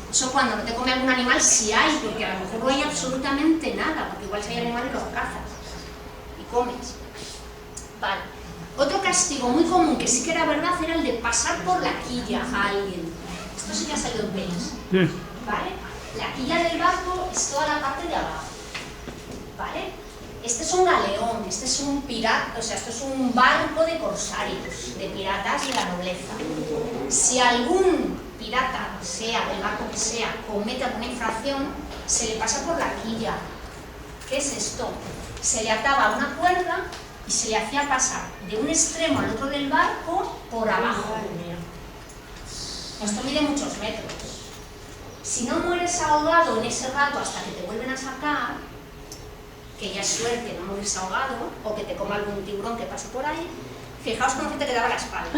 Eso cuando no te come algún animal sí hay, porque a lo mejor no hay absolutamente nada, porque igual si hay animales los cazas y comes. Vale. Otro castigo muy común, que sí que era verdad, era el de pasar por la quilla a alguien. Esto sí que ha salido en pelis. ¿Vale? La quilla del barco es toda la parte de abajo. ¿Vale? este es un galeón, este es un pirata, o sea, esto es un barco de corsarios, de piratas de la nobleza. Si algún pirata, sea del barco que sea, comete alguna infracción, se le pasa por la quilla. ¿Qué es esto? Se le ataba una cuerda y se le hacía pasar de un extremo al otro del barco por abajo. Esto mide muchos metros. Si no mueres ahogado en ese rato hasta que te vuelven a sacar, que ya es suerte no morirse ahogado, o que te coma algún tiburón que pase por ahí, fijaos cómo se te quedaba la espalda.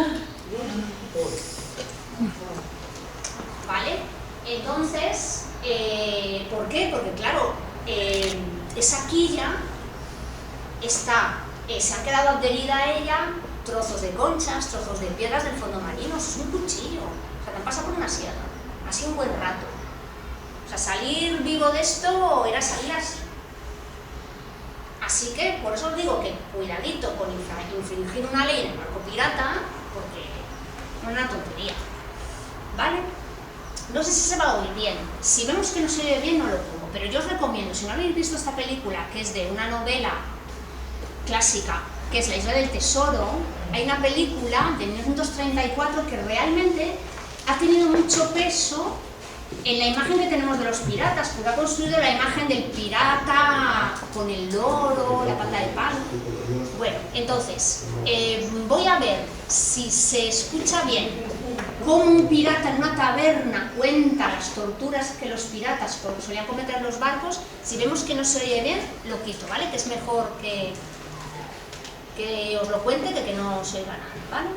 ¿Vale? Entonces, ¿por qué? Porque claro, esa quilla está, se han quedado adherida a ella trozos de conchas, trozos de piedras del fondo marino, eso es un cuchillo, o sea, te han pasado por una sierra, así un buen rato. O sea, salir vivo de esto era salir así. Así que, por eso os digo que cuidadito con infringir una ley en el barco pirata, porque no es una tontería, ¿vale? No sé si se va a oír bien. Si vemos que no se oye bien, no lo pongo, pero yo os recomiendo, si no habéis visto esta película, que es de una novela clásica, que es La Isla del Tesoro, hay una película de 1934 que realmente ha tenido mucho peso en la imagen que tenemos de los piratas, porque ha construido la imagen del pirata con el loro, la pata de palo. Bueno, entonces, voy a ver si se escucha bien cómo un pirata en una taberna cuenta las torturas que los piratas solían cometer en los barcos. Si vemos que no se oye bien, lo quito, ¿vale? Que es mejor que os lo cuente que no se oiga nada, ¿vale?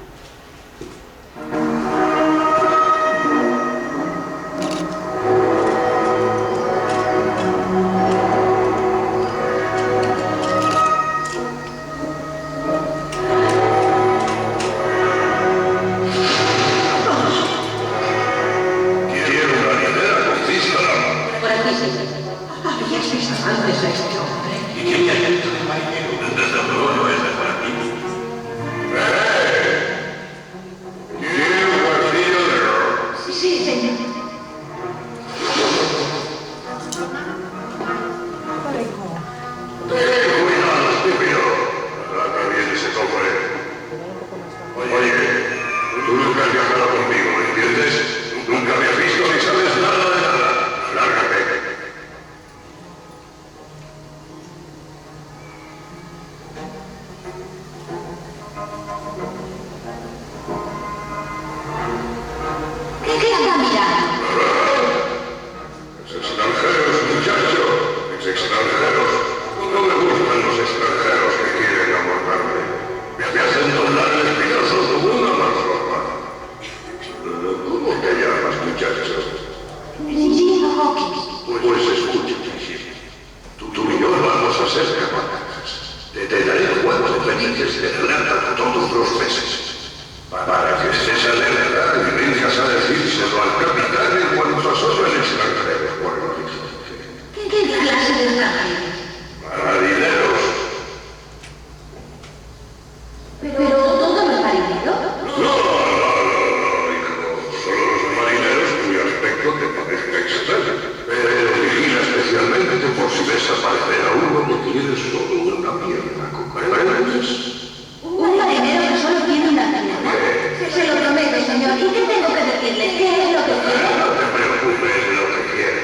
No te preocupes de lo que quiere.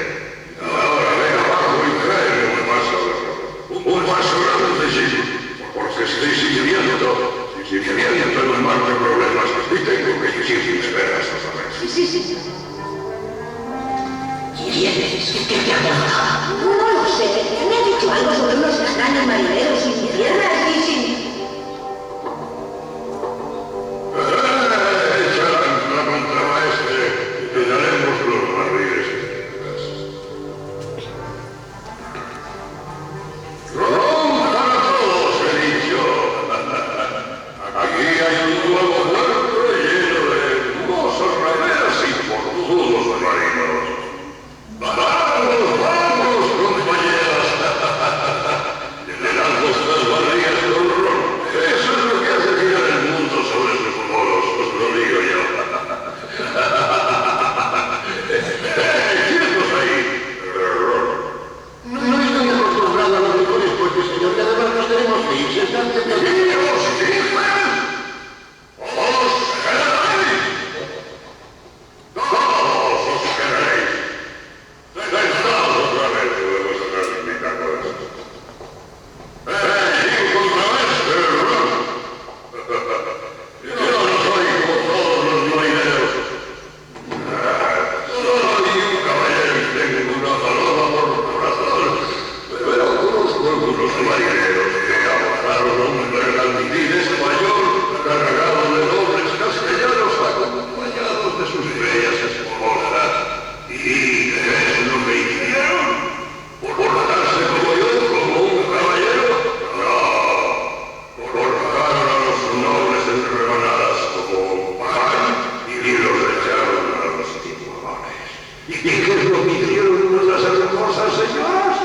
Ahora ven abajo y tráeme un vaso marineros que abordaron un bergantín español cargado de nobles castellanos acompañados de sus bellas esposas. ¿Y qué es lo que hicieron? ¿Portarse como yo, como un caballero? No. Cortaron a los nobles en rebanadas como un pan y los echaron a los tiburones. ¿Y qué es lo que hicieron nuestras hermosas señoras?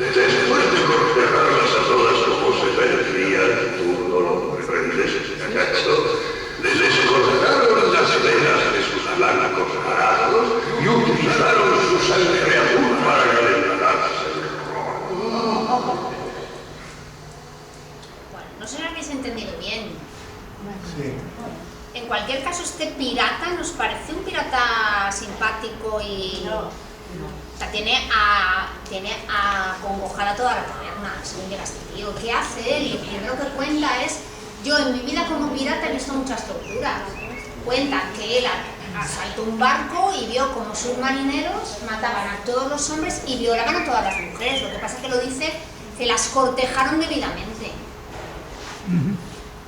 Después de cortejarlas a todas como se merecía el turno, lo comprendes, acaso, les cortaron las venas de sus blancos brazos y utilizaron su sangre azul para calentarse el rojo. Bueno, no sé si lo habéis entendido bien. Sí. En cualquier caso, este pirata nos parece un pirata simpático y... O sea, tiene acongojada toda la taberna, según llega este tío. ¿Qué hace él? Y lo primero que cuenta es: yo en mi vida como pirata he visto muchas torturas. Cuenta que él asaltó un barco y vio como sus marineros mataban a todos los hombres y violaban a todas las mujeres. Lo que pasa es que lo dice que las cortejaron debidamente.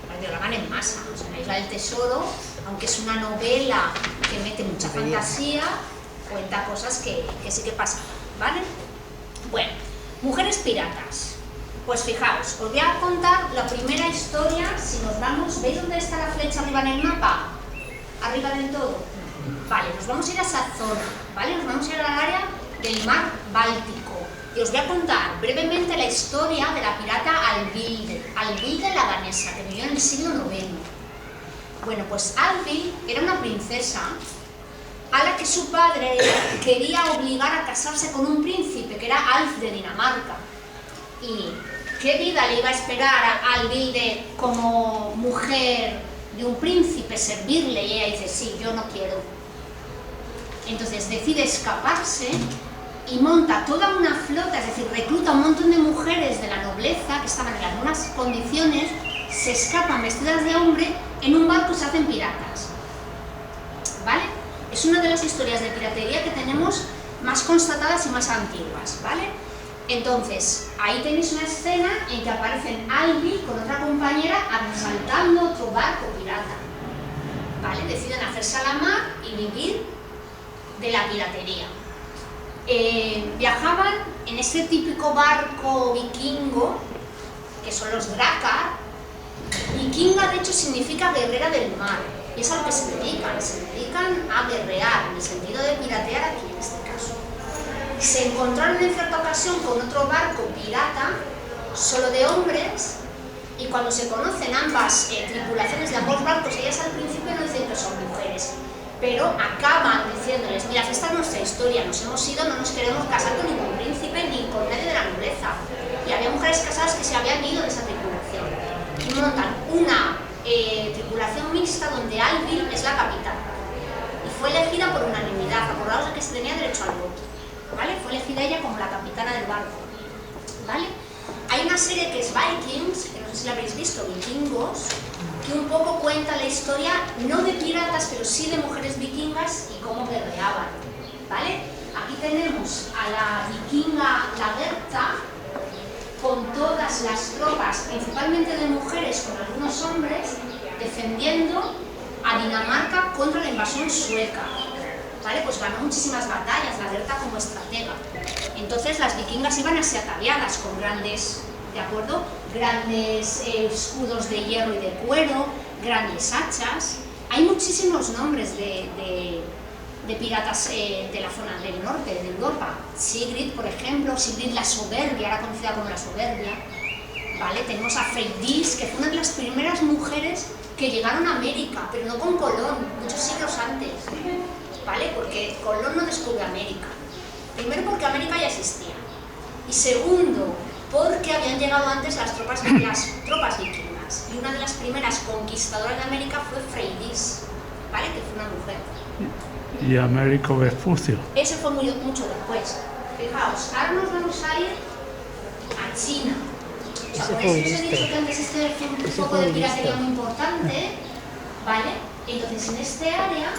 Las violaban en masa. O sea, en la Isla del Tesoro, aunque es una novela que mete mucha fantasía, cuenta cosas que sí que pasan, ¿vale? Bueno, mujeres piratas. Pues fijaos, os voy a contar la primera historia. Si nos vamos, ¿veis dónde está la flecha arriba en el mapa? Arriba del todo. Vale, nos vamos a ir a esa zona, ¿vale? Nos vamos a ir al área del mar Báltico. Y os voy a contar brevemente la historia de la pirata Alvilde la danesa, que vivió en el siglo IX. Bueno, pues Alvilde era una princesa a la que su padre quería obligar a casarse con un príncipe, que era Alf de Dinamarca. ¿Y qué vida le iba a esperar a Alvilde como mujer de un príncipe, servirle? Y ella dice: sí, yo no quiero. Entonces decide escaparse y monta toda una flota, es decir, recluta un montón de mujeres de la nobleza que estaban en algunas condiciones, se escapan vestidas de hombre en un barco y se hacen piratas. ¿Vale? Es una de las historias de piratería que tenemos más constatadas y más antiguas, ¿vale? Entonces, ahí tenéis una escena en que aparecen Alvilde con otra compañera asaltando otro barco pirata. ¿Vale? Deciden hacerse a la mar y vivir de la piratería. Viajaban en ese típico barco vikingo, que son los Drakar. Vikinga, de hecho, significa guerrera del mar. Y es a lo que se dedican a guerrear, en el sentido de piratear aquí en este caso. Se encontraron en cierta ocasión con otro barco pirata, solo de hombres, y cuando se conocen ambas tripulaciones de ambos barcos, ellas al principio no dicen que son mujeres, pero acaban diciéndoles: mirad, esta es nuestra historia, nos hemos ido, no nos queremos casar con ningún príncipe ni con nadie de la nobleza. Y había mujeres casadas que se habían ido de esa tripulación. Y montan una tripulación mixta donde Alvilde es la capitana y fue elegida por unanimidad. Acordaos de que se tenía derecho al voto, ¿vale? Fue elegida ella como la capitana del barco, ¿vale? Hay una serie que es Vikings, que no sé si la habéis visto, Vikingos, que un poco cuenta la historia no de piratas, pero sí de mujeres vikingas y cómo guerreaban, ¿vale? Aquí tenemos a la vikinga Lagertha con todas las tropas, principalmente de mujeres, con algunos hombres, defendiendo a Dinamarca contra la invasión sueca. ¿Vale? Pues ganó muchísimas batallas, Lagertha como estratega. Entonces las vikingas iban así ataviadas con grandes, ¿de acuerdo? Grandes escudos de hierro y de cuero, grandes hachas. Hay muchísimos nombres de piratas de la zona del norte, de Europa. Sigrid, por ejemplo, Sigrid la Soberbia, era conocida como la Soberbia. ¿Vale? Tenemos a Freydis, que fue una de las primeras mujeres que llegaron a América, pero no con Colón, muchos siglos antes. ¿Vale? Porque Colón no descubrió América. Primero, porque América ya existía. Y segundo, porque habían llegado antes las tropas vikingas. Y una de las primeras conquistadoras de América fue Freydis, ¿vale? Que fue una mujer. Y Américo Vespucio. Ese fue mucho después. Fijaos, ahora nos vamos a ir a China. O sea, por eso os he dicho que antes este fue un poco de piratería muy importante, ¿vale? Entonces, en este área,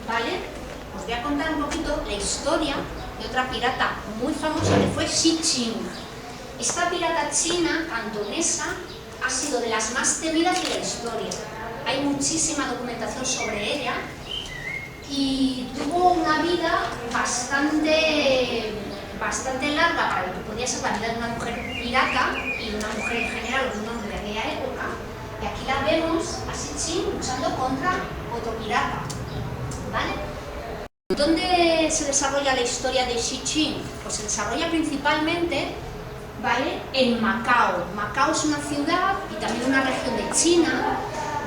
¿vale? Os voy a contar un poquito la historia de otra pirata muy famosa que fue Shi Ching. Esta pirata china, cantonesa, ha sido de las más temidas de la historia. Hay muchísima documentación sobre ella y tuvo una vida bastante larga para lo que podía ser la vida de una mujer pirata y de una mujer en general o de un hombre de aquella época. Y aquí la vemos a Xi Jing luchando contra otro pirata, ¿vale? ¿Dónde se desarrolla la historia de Xi Jing? Pues se desarrolla principalmente, ¿vale?, en Macao. Macao es una ciudad y también una región de China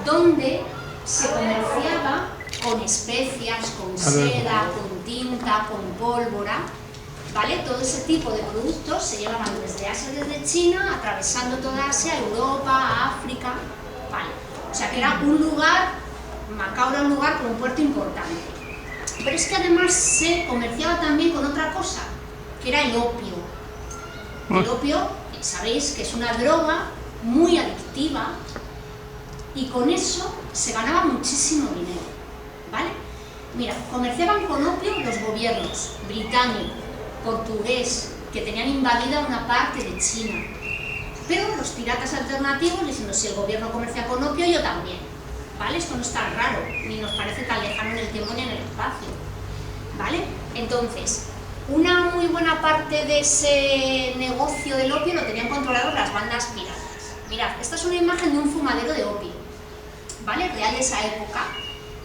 donde se comerciaba con especias, con seda, con tinta, con pólvora, ¿vale? Todo ese tipo de productos se llevaban desde Asia, desde China, atravesando toda Asia, Europa, África, ¿vale? O sea que era un lugar, Macao era un lugar con un puerto importante. Pero es que además se comerciaba también con otra cosa, que era el opio. El opio, sabéis que es una droga muy adictiva y con eso se ganaba muchísimo dinero, ¿vale? Mira, comerciaban con opio los gobiernos británico, portugués, que tenían invadida una parte de China, pero los piratas alternativos diciendo, si el gobierno comercia con opio, yo también, ¿vale? Esto no es tan raro, ni nos parece tan lejano en el tiempo ni en el espacio, ¿vale? Entonces, una muy buena parte de ese negocio del opio lo tenían controlado las bandas piratas. Mirad, esta es una imagen de un fumadero de opio, ¿vale? Real de esa época,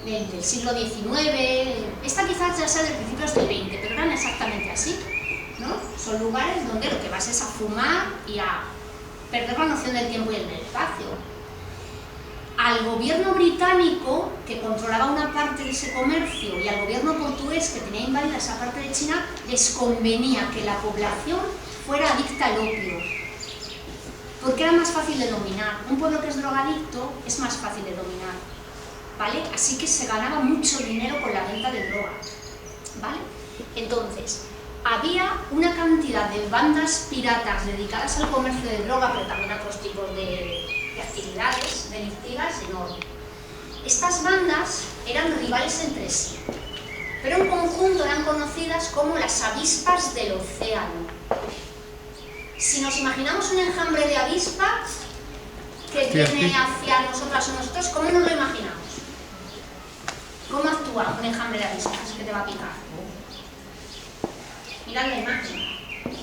del siglo XIX, esta quizás ya sea de principios del XX, pero eran exactamente así, ¿no? Son lugares donde lo que vas es a fumar y a perder la noción del tiempo y el espacio. Al gobierno británico, que controlaba una parte de ese comercio, y al gobierno portugués, que tenía invadida esa parte de China, les convenía que la población fuera adicta al opio, porque era más fácil de dominar. Un pueblo que es drogadicto es más fácil de dominar, ¿vale? Así que se ganaba mucho dinero con la venta de droga, ¿vale? Entonces, había una cantidad de bandas piratas dedicadas al comercio de droga, pero también a otros tipos de actividades delictivas enorme. Estas bandas eran rivales entre sí, pero en conjunto eran conocidas como las avispas del océano. Si nos imaginamos un enjambre de avispas que viene hacia nosotras o nosotros, ¿cómo nos lo imaginamos? ¿Cómo actúa un enjambre de avispas que te va a picar? Mirad la imagen.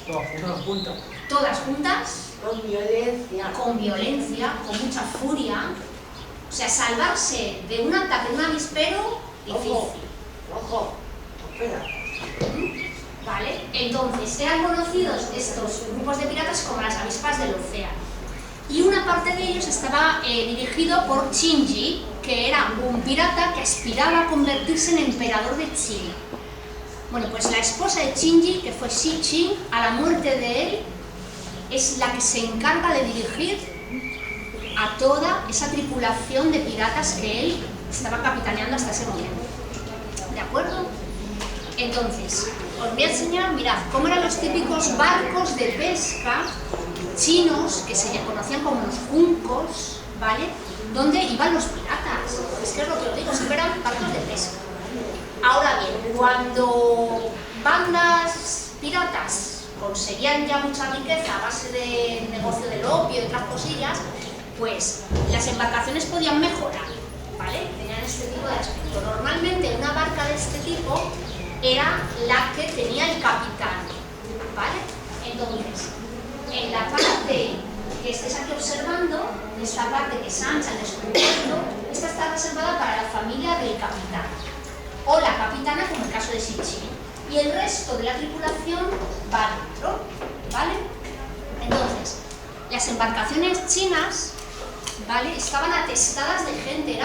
Todas juntas. Todas juntas. Con violencia. Con violencia, con mucha furia. O sea, salvarse de un ataque de un avispero, difícil. Ojo, espera. ¿Vale? Entonces, eran conocidos estos grupos de piratas como las avispas del océano. Y una parte de ellos estaba dirigido por Qin Ji, que era un pirata que aspiraba a convertirse en emperador de China. Bueno, pues la esposa de Qin Ji, que fue Xi Jing, a la muerte de él, es la que se encarga de dirigir a toda esa tripulación de piratas que él estaba capitaneando hasta ese momento. ¿De acuerdo? Entonces, os voy a enseñar, mirad, cómo eran los típicos barcos de pesca chinos, que se conocían como los juncos, ¿vale? Donde iban los piratas. Es que es lo que os digo, siempre eran barcos de pesca. Ahora bien, cuando bandas piratas conseguían ya mucha riqueza a base de negocio del opio y otras cosillas, pues las embarcaciones podían mejorar, ¿vale? Tenían este tipo de aspecto. Normalmente una barca de este tipo era la que tenía el capitán, ¿vale? Entonces, en la parte que estáis aquí observando, esta parte que es ancha, el descubierto, esta está reservada para la familia del capitán, o la capitana, como el caso de Xi Jing, y el resto de la tripulación va dentro, ¿vale? Entonces, las embarcaciones chinas, ¿vale?, estaban atestadas de gente,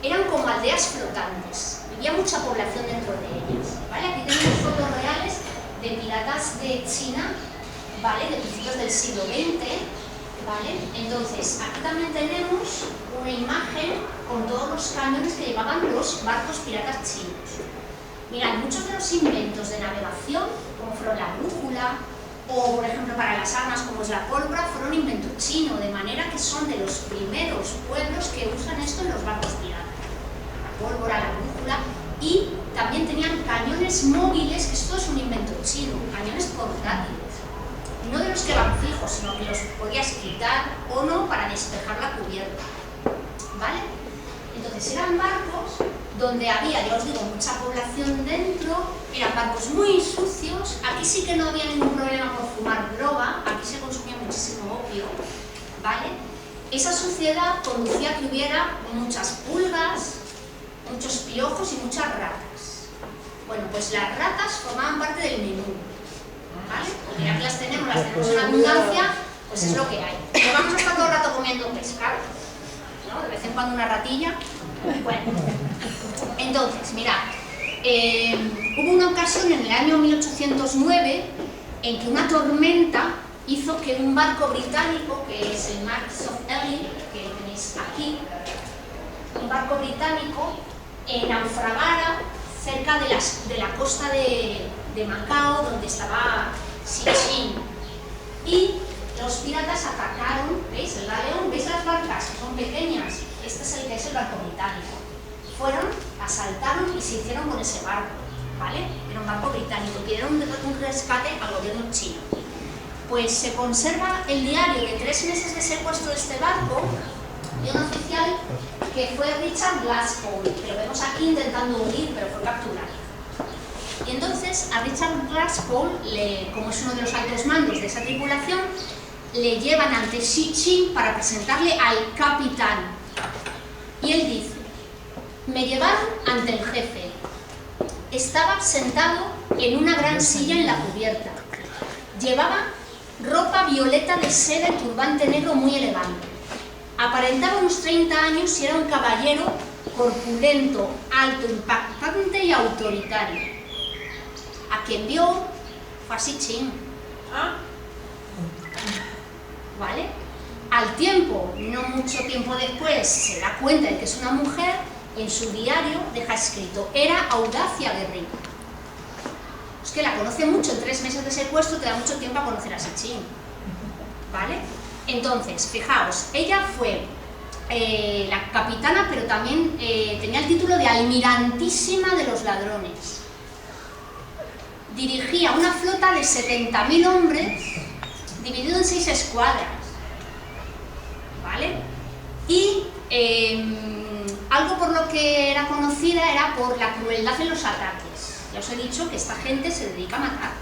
eran como aldeas flotantes, vivía mucha población dentro de ellas, ¿vale? Aquí tenemos fotos reales de piratas de China, ¿vale?, de principios del siglo XX, ¿vale? Entonces, aquí también tenemos una imagen con todos los cañones que llevaban los barcos piratas chinos. Mirad, muchos de los inventos de navegación, como fueron la brújula, o por ejemplo para las armas como es la pólvora, fueron invento chino, de manera que son de los primeros pueblos que usan esto en los barcos piratas. La pólvora, la brújula, y también tenían cañones móviles, que esto es un invento chino, cañones portátiles. no de los que van fijos, sino que los podías quitar o no para despejar la cubierta, ¿vale? Entonces eran barcos donde había, ya os digo, mucha población dentro, eran barcos muy sucios, aquí sí que no había ningún problema por fumar droga, aquí se consumía muchísimo opio, ¿vale? Esa suciedad conducía a que hubiera muchas pulgas, muchos piojos y muchas ratas. Bueno, pues las ratas formaban parte del menú, ¿vale? Porque ya que las tenemos en abundancia, pues es lo que hay. No vamos a estar todo el rato comiendo pescado, ¿no? De vez en cuando una ratilla. Bueno, entonces, mirad, hubo una ocasión en el año 1809 en que una tormenta hizo que un barco británico, que es el Marquis of Ely, que tenéis aquí, un barco británico, naufragara cerca de la costa de Macao, donde estaba Sichin. Y los piratas atacaron, ¿veis? El galeón, ¿veis las barcas? Que son pequeñas. Este es el que es el barco británico. Fueron, asaltaron y se hicieron con ese barco, ¿vale? Era un barco británico, pidieron un rescate al gobierno chino. Pues se conserva el diario de 3 meses de secuestro de este barco de un oficial que fue Richard Glasspool, que lo vemos aquí intentando huir, pero fue capturado. Y entonces a Richard Glasspool, como es uno de los altos mandos de esa tripulación, le llevan ante Sichin para presentarle al capitán. Y él dice: me llevaron ante el jefe. Estaba sentado en una gran silla en la cubierta. Llevaba ropa violeta de seda y turbante negro muy elegante. Aparentaba unos 30 años y era un caballero corpulento, alto, impactante y autoritario. A quien vio fue a Sichin. ¿Vale? Al tiempo, no mucho tiempo después, se da cuenta de que es una mujer. En su diario deja escrito: era Audacia Guerrero. Es que la conoce mucho, en 3 meses de secuestro te da mucho tiempo a conocer a Sichin, ¿vale? Entonces, fijaos, ella fue la capitana, pero también tenía el título de almirantísima de los ladrones. Dirigía una flota de 70.000 hombres, dividido en 6 escuadras, ¿vale? Y algo por lo que era conocida era por la crueldad en los ataques. Ya os he dicho que esta gente se dedica a matar,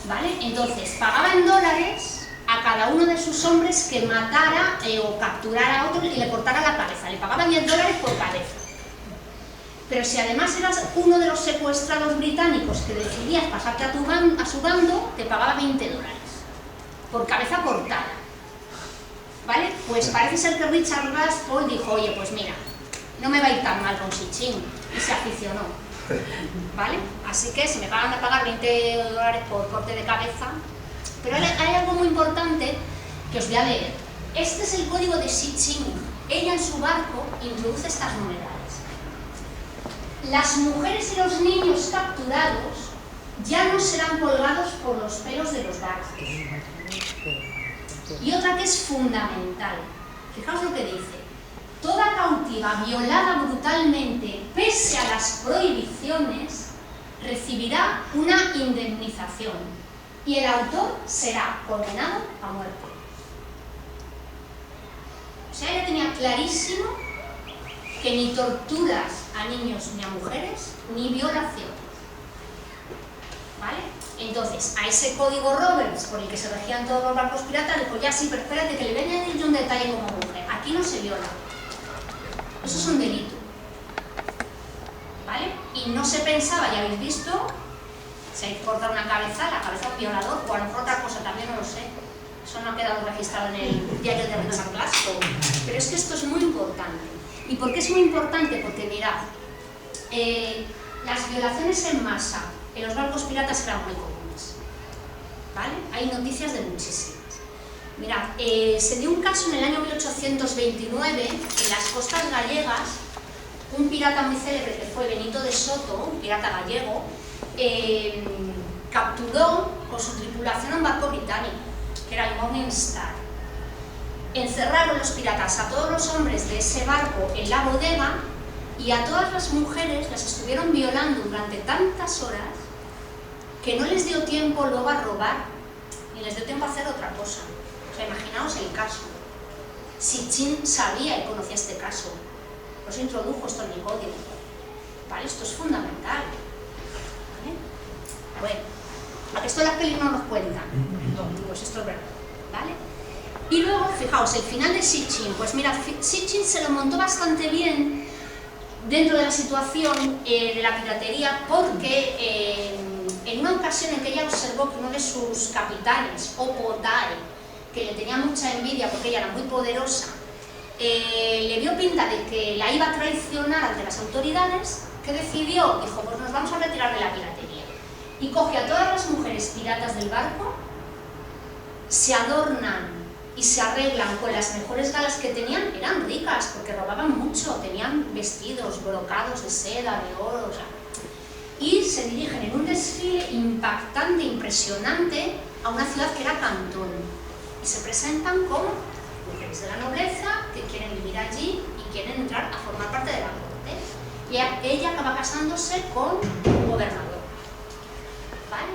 ¿vale? Entonces, pagaba en dólares a cada uno de sus hombres que matara o capturara a otro y le cortara la cabeza. Le pagaba $10 por cabeza. Pero si además eras uno de los secuestrados británicos que decidías pasarte a su bando, te pagaba $20 por cabeza cortada, ¿vale? Pues parece ser que Richard Glasspool dijo: oye, pues mira, no me va a ir tan mal con Sichin, y se aficionó, ¿vale? Así que si me pagan a pagar $20 por corte de cabeza. Pero hay algo muy importante que os voy a leer. Este es el código de Sichin. Ella en su barco introduce estas novedades. Las mujeres y los niños capturados ya no serán colgados por los pelos de los barcos. Y otra que es fundamental. Fijaos lo que dice: toda cautiva violada brutalmente, pese a las prohibiciones, recibirá una indemnización y el autor será condenado a muerte. O sea, ella tenía clarísimo que ni torturas a niños ni a mujeres, ni violaciones, ¿vale? Entonces, a ese código Roberts por el que se regían todos los barcos piratas, dijo: ya sí, pero espérate que le voy a añadir un detalle como mujer. Aquí no se viola. Eso es un delito, ¿vale? Y no se pensaba, ya habéis visto, si hay que cortar una cabeza, la cabeza de un violador, o a lo mejor otra cosa, también no lo sé. Eso no ha quedado registrado en el diario de Richard Glasspool. Pero es que esto es muy importante. ¿Y por qué es muy importante? Porque mirad, las violaciones en masa en los barcos piratas eran muy comunes, ¿vale? Hay noticias de muchísimas. Mirad, se dio un caso en el año 1829 en las costas gallegas. Un pirata muy célebre que fue Benito de Soto, un pirata gallego, capturó con su tripulación a un barco británico, que era el Morning Star. Encerraron los piratas a todos los hombres de ese barco en la bodega y a todas las mujeres las estuvieron violando durante tantas horas que no les dio tiempo luego a robar. Y ni les dio tiempo a hacer otra cosa. O sea, imaginaos el caso. Sitchin sabía y conocía este caso, por eso introdujo esto en el código. ¿Vale? Esto es fundamental. ¿Vale? Bueno, a que esto las pelis no nos cuentan. Pues esto es verdad. ¿Vale? Y luego, fijaos, el final de Sitchin. Pues mira, Sitchin se lo montó bastante bien dentro de la situación de la piratería, porque en una ocasión en que ella observó que uno de sus capitanes, Oppo Dai, que le tenía mucha envidia porque ella era muy poderosa, le vio pinta de que la iba a traicionar ante las autoridades, que decidió, dijo, pues nos vamos a retirar de la piratería. Y cogió a todas las mujeres piratas del barco, se adornan y se arreglan con las mejores galas que tenían, eran ricas porque robaban mucho, tenían vestidos, brocados de seda, de oro, o sea, y se dirigen en un desfile impactante, impresionante, a una ciudad que era Cantón. Y se presentan como mujeres de la nobleza que quieren vivir allí y quieren entrar a formar parte de la corte. Y ella acaba casándose con un gobernador. ¿Vale?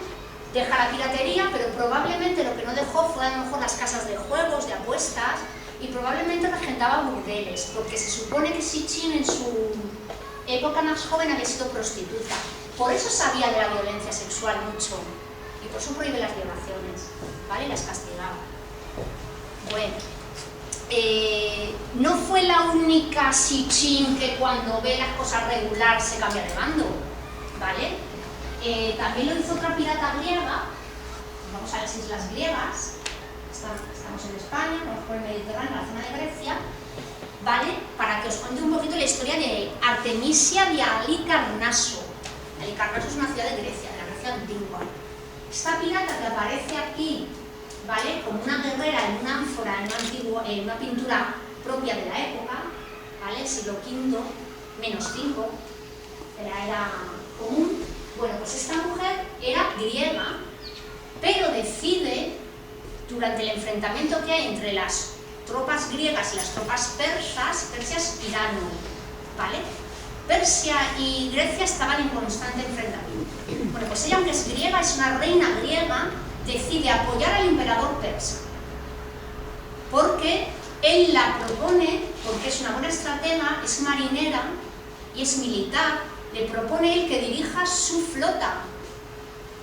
Deja la piratería, pero probablemente lo que no dejó fue a lo mejor las casas de juegos, de apuestas, y probablemente regentaba burdeles, porque se supone que Sitchin en su época más joven había sido prostituta. Por eso sabía de la violencia sexual mucho, y por eso prohíbe las violaciones, ¿vale? Y las castigaba. Bueno, no fue la única Sitchin que cuando ve las cosas regular se cambia de bando, ¿vale? También lo hizo otra pirata griega. Vamos a las islas griegas, estamos en España, vamos por el Mediterráneo, en la zona de Grecia, ¿vale? Para que os cuente un poquito la historia de Artemisia de Halicarnaso. Halicarnaso es una ciudad de Grecia, de la Grecia antigua. Esta pirata que aparece aquí, ¿vale? Como una guerrera en una ánfora, en una pintura propia de la época, ¿vale? Siglo V, -5, de la era común. Bueno, pues esta mujer era griega, pero decide, durante el enfrentamiento que hay entre las tropas griegas y las tropas persas, Persia es Irán, ¿vale? Persia y Grecia estaban en constante enfrentamiento. Bueno, pues ella, aunque es griega, es una reina griega, decide apoyar al emperador persa, porque él la propone, porque es una buena estratega, es marinera y es militar. Le propone él que dirija su flota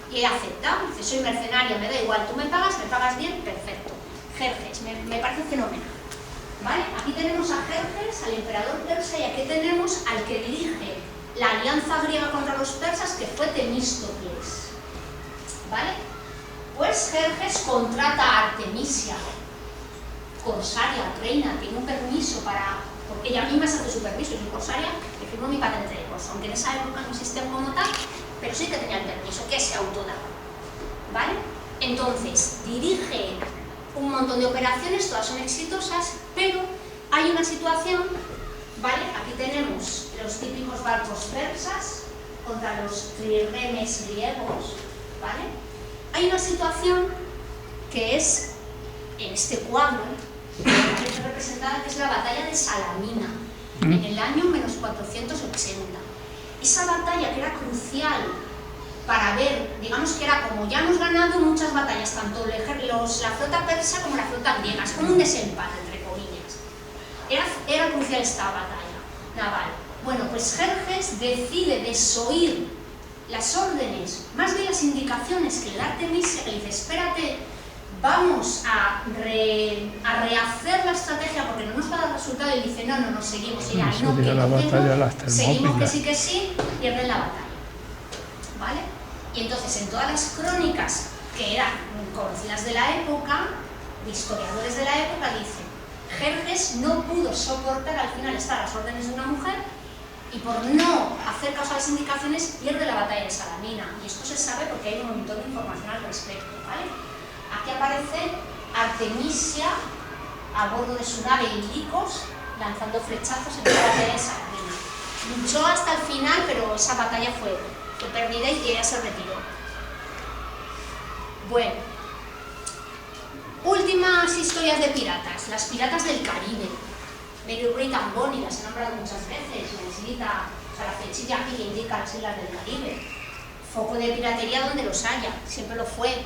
y ella acepta, dice, soy mercenaria, me da igual, tú me pagas bien, perfecto. Jerjes, me parece fenomenal. ¿Vale? Aquí tenemos a Jerjes, al emperador persa, y aquí tenemos al que dirige la alianza griega contra los persas, que fue Temístocles. ¿Vale? Pues Jerjes contrata a Artemisia, corsaria, reina, tiene un permiso para... porque ella misma se hace su permiso, yo soy corsaria, que firmo mi patente de corso, aunque en esa época no existía como tal, pero sí que tenía el permiso, que se autodaba. ¿Vale? Entonces, dirige un montón de operaciones, todas son exitosas, pero hay una situación, ¿vale? Aquí tenemos los típicos barcos persas contra los trirremes griegos, ¿vale? Hay una situación que es, en este cuadro, que está representada, que es la batalla de Salamina, en el año -480. Esa batalla que era crucial para ver, digamos que era como ya hemos ganado muchas batallas, tanto la flota persa como la flota griega, es como un desempate, entre comillas. Era crucial esta batalla naval. Bueno, pues Jerjes decide desoír las órdenes, más bien las indicaciones que le da Artemisia, que le dice, espérate, vamos a rehacer la estrategia porque no nos va a dar resultado, y dice, no, seguimos, y ahí no, seguimos que sí, pierden la batalla. ¿Vale? Y entonces en todas las crónicas que eran conocidas de la época, de historiadores de la época, dicen, Jerjes no pudo soportar al final estar a las órdenes de una mujer y por no hacer caso a las indicaciones pierde la batalla de Salamina. Y esto se sabe porque hay un montón de información al respecto, ¿vale? Aquí aparece Artemisia a bordo de su nave Ilicos lanzando flechazos en la batalla de Salamina. Luchó hasta el final, pero esa batalla fue perdida y ella se retiró. Bueno, últimas historias de piratas, las piratas del Caribe. Mary Read and Bonny, las he nombrado muchas veces, la islita, o sea, la flechilla aquí que indica las islas del Caribe. Foco de piratería donde los haya, siempre lo fue,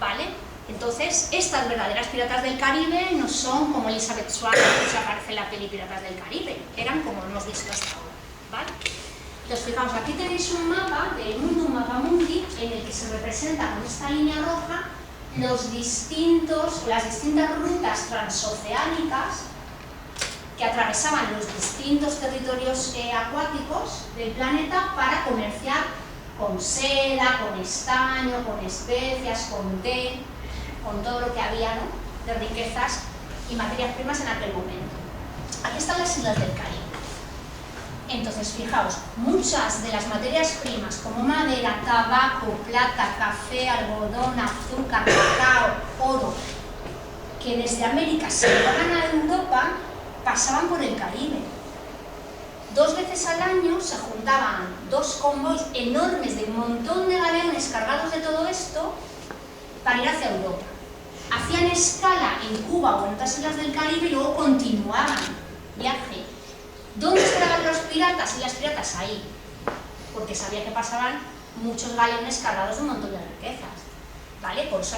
¿vale? Entonces, estas verdaderas piratas del Caribe no son como Elizabeth Swann, que se aparece en la peli Piratas del Caribe, eran como hemos visto hasta ahora, ¿vale? Entonces, fijaos, aquí tenéis un mapa del mundo, un mapa mundi, en el que se representa con esta línea roja las distintas rutas transoceánicas que atravesaban los distintos territorios acuáticos del planeta para comerciar con seda, con estaño, con especias, con té, con todo lo que había, ¿no?, de riquezas y materias primas en aquel momento. Aquí están las islas del Caribe. Entonces, fijaos, muchas de las materias primas como madera, tabaco, plata, café, algodón, azúcar, cacao, oro, que desde América se llevaban a Europa, pasaban por el Caribe. 2 veces al año se juntaban 2 convoys enormes de un montón de galeones cargados de todo esto para ir hacia Europa. Hacían escala en Cuba o en otras islas del Caribe y luego continuaban viaje. ¿Dónde estaban los piratas y las piratas? Ahí, porque sabía que pasaban muchos galeones cargados de un montón de riquezas, ¿vale? Por eso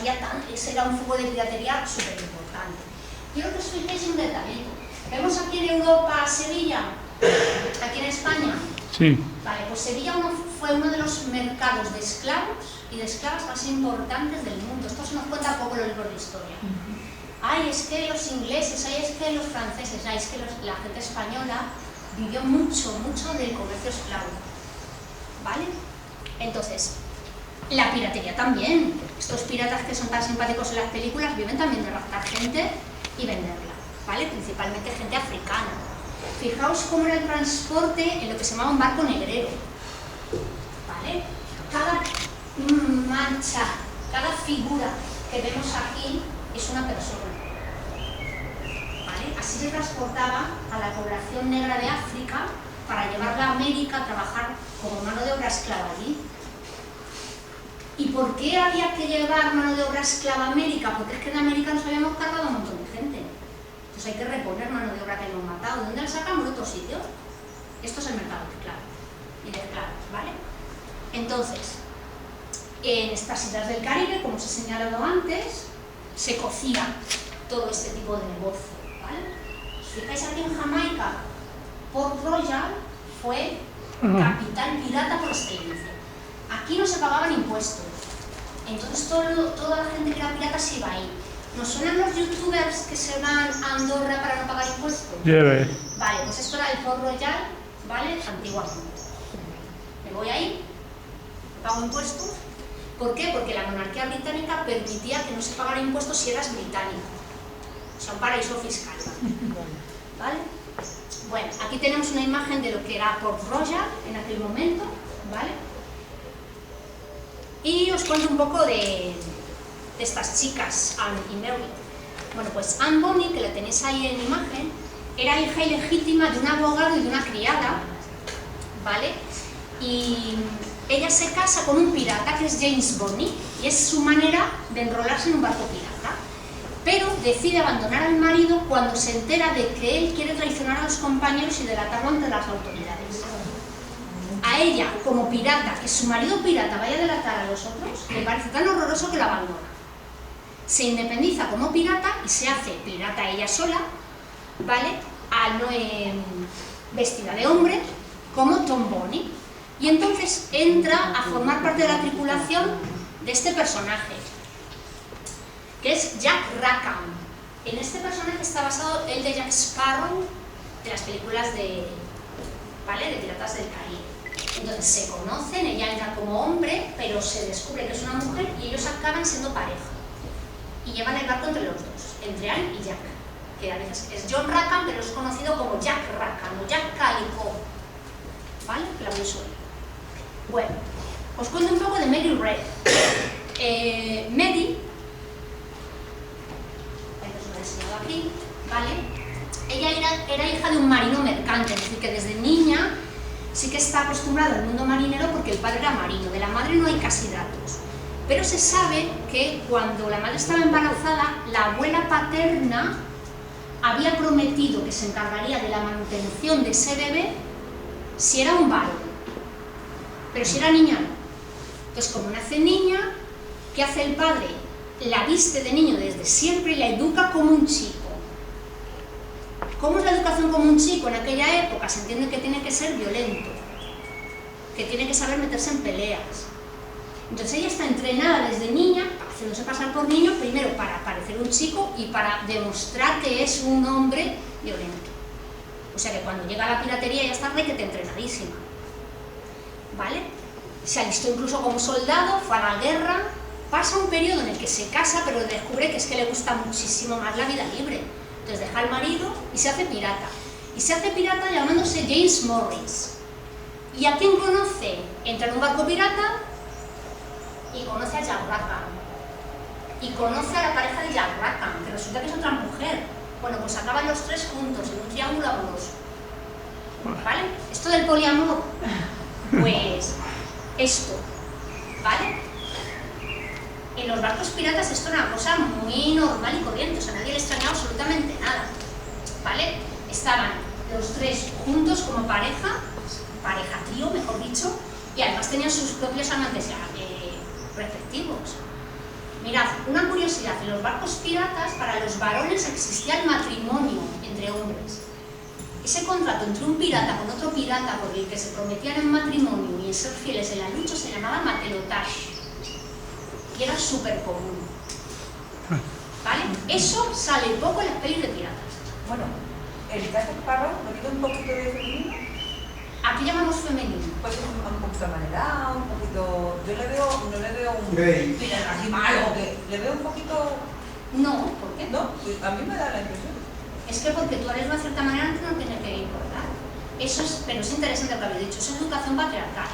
ese era un foco de piratería súper importante. Quiero que os fijéis un detallito. ¿Vemos aquí en Europa Sevilla? ¿Aquí en España? Sí. Vale, pues Sevilla fue uno de los mercados de esclavos y de esclavas más importantes del mundo. Esto se nos cuenta poco en los libros de historia. Ay, es que los ingleses, ay, es que los franceses, ay, es que la gente española vivió mucho del comercio esclavo, ¿vale? Entonces, la piratería también. Estos piratas que son tan simpáticos en las películas viven también de raptar gente y venderla, ¿vale? Principalmente gente africana. Fijaos cómo era el transporte en lo que se llamaba un barco negrero, ¿vale? Cada mancha, cada figura que vemos aquí es una persona, ¿vale? Así se transportaba a la población negra de África para llevarla a América a trabajar como mano de obra esclava allí. ¿Y por qué había que llevar mano de obra esclava a América? Porque es que en América nos habíamos cargado a un montón de gente. Entonces hay que reponer mano de obra que hemos matado. ¿De dónde la sacamos? De otros sitios. Esto es el mercado de esclavos y de esclavos, ¿vale? Entonces, en estas islas del Caribe, como os he señalado antes, se cocía todo este tipo de negocio, ¿vale? Si fijáis aquí en Jamaica, Port Royal fue capital pirata por excelencia. Aquí no se pagaban impuestos, entonces toda la gente que era pirata se iba ahí. ¿Nos suenan los youtubers que se van a Andorra para no pagar impuestos? Lleve. Vale, pues esto era el Port Royal, ¿vale? Antiguamente. Me voy ahí, pago impuestos. ¿Por qué? Porque la monarquía británica permitía que no se pagara impuestos si eras británico. O sea, un paraíso fiscal, ¿vale? Bueno, aquí tenemos una imagen de lo que era Port Royal en aquel momento, ¿vale? Y os cuento un poco de estas chicas, Anne y Mary. Bueno, pues Anne Bonny, que la tenéis ahí en imagen, era hija ilegítima de un abogado y de una criada, ¿vale? Y ella se casa con un pirata que es James Bonny, y es su manera de enrolarse en un barco pirata. Pero decide abandonar al marido cuando se entera de que él quiere traicionar a los compañeros y delatarlo ante las autoridades. A ella, como pirata, que su marido pirata vaya a delatar a los otros, le parece tan horroroso que la abandona. Se independiza como pirata y se hace pirata ella sola, ¿vale? Vestida de hombre, como Tom Bonny. Y entonces entra a formar parte de la tripulación de este personaje, que es Jack Rackham. En este personaje está basado el de Jack Sparrow, de las películas de Piratas del Caribe. Entonces se conocen, ella entra como hombre, pero se descubre que es una mujer y ellos acaban siendo pareja. Y llevan el barco entre los dos, entre Anne y Jack, que a veces es John Rackham, pero es conocido como Jack Rackham o Jack Calico, ¿vale? Que la voy a subir. Bueno, os cuento un poco de Mary Red. Mary, aquí, ¿vale? Ella era hija de un marino mercante, es decir, que desde niña sí que está acostumbrada al mundo marinero porque el padre era marino. De la madre no hay casi datos, pero se sabe que cuando la madre estaba embarazada, la abuela paterna había prometido que se encargaría de la manutención de ese bebé si era un varón, pero si era niña no. Entonces, como nace niña, ¿qué hace el padre? la viste de niño desde siempre y la educa como un chico. ¿Cómo es la educación como un chico? En aquella época se entiende que tiene que ser violento, que tiene que saber meterse en peleas. Entonces ella está entrenada desde niña, haciéndose pasar por niño, primero para parecer un chico y para demostrar que es un hombre violento. O sea que cuando llega a la piratería ya está requete entrenadísima. ¿Vale? Se alistó incluso como soldado, fue a la guerra, pasa un periodo en el que se casa, pero descubre que es que le gusta muchísimo más la vida libre. Entonces deja al marido y se hace pirata. Y se hace pirata llamándose James Morris. ¿Y a quién conoce? Entra en un barco pirata y conoce a Jack Rackham. Y conoce a la pareja de Jack Rackham, que resulta que es otra mujer. Bueno, pues acaban los tres juntos en un triángulo amoroso. ¿Vale? Esto del poliamor, pues esto, ¿vale? En los barcos piratas esto era una cosa muy normal y corriente, o sea, nadie le extrañaba absolutamente nada, ¿vale? Estaban los tres juntos como pareja trío, mejor dicho, y además tenían sus propios amantes respectivos. Mirad, una curiosidad, en los barcos piratas para los varones existía el matrimonio entre hombres. Ese contrato entre un pirata con otro pirata por el que se prometían en matrimonio y en ser fieles en la lucha se llamaba matelotage. Y era súper común. ¿Vale? Eso sale poco en las pelis de piratas. Bueno, el Jack Sparrow no tiene un poquito de femenino. Aquí llamamos femenino. Pues un poquito amanerado, un poquito... Yo no le veo un... Gay. Mira, así malo, que le veo un poquito... No, ¿por qué? No, pues a mí me da la impresión. Es que porque tú eres de una cierta manera no tiene que importar. Eso es, pero es interesante lo que habéis dicho, eso es educación patriarcal.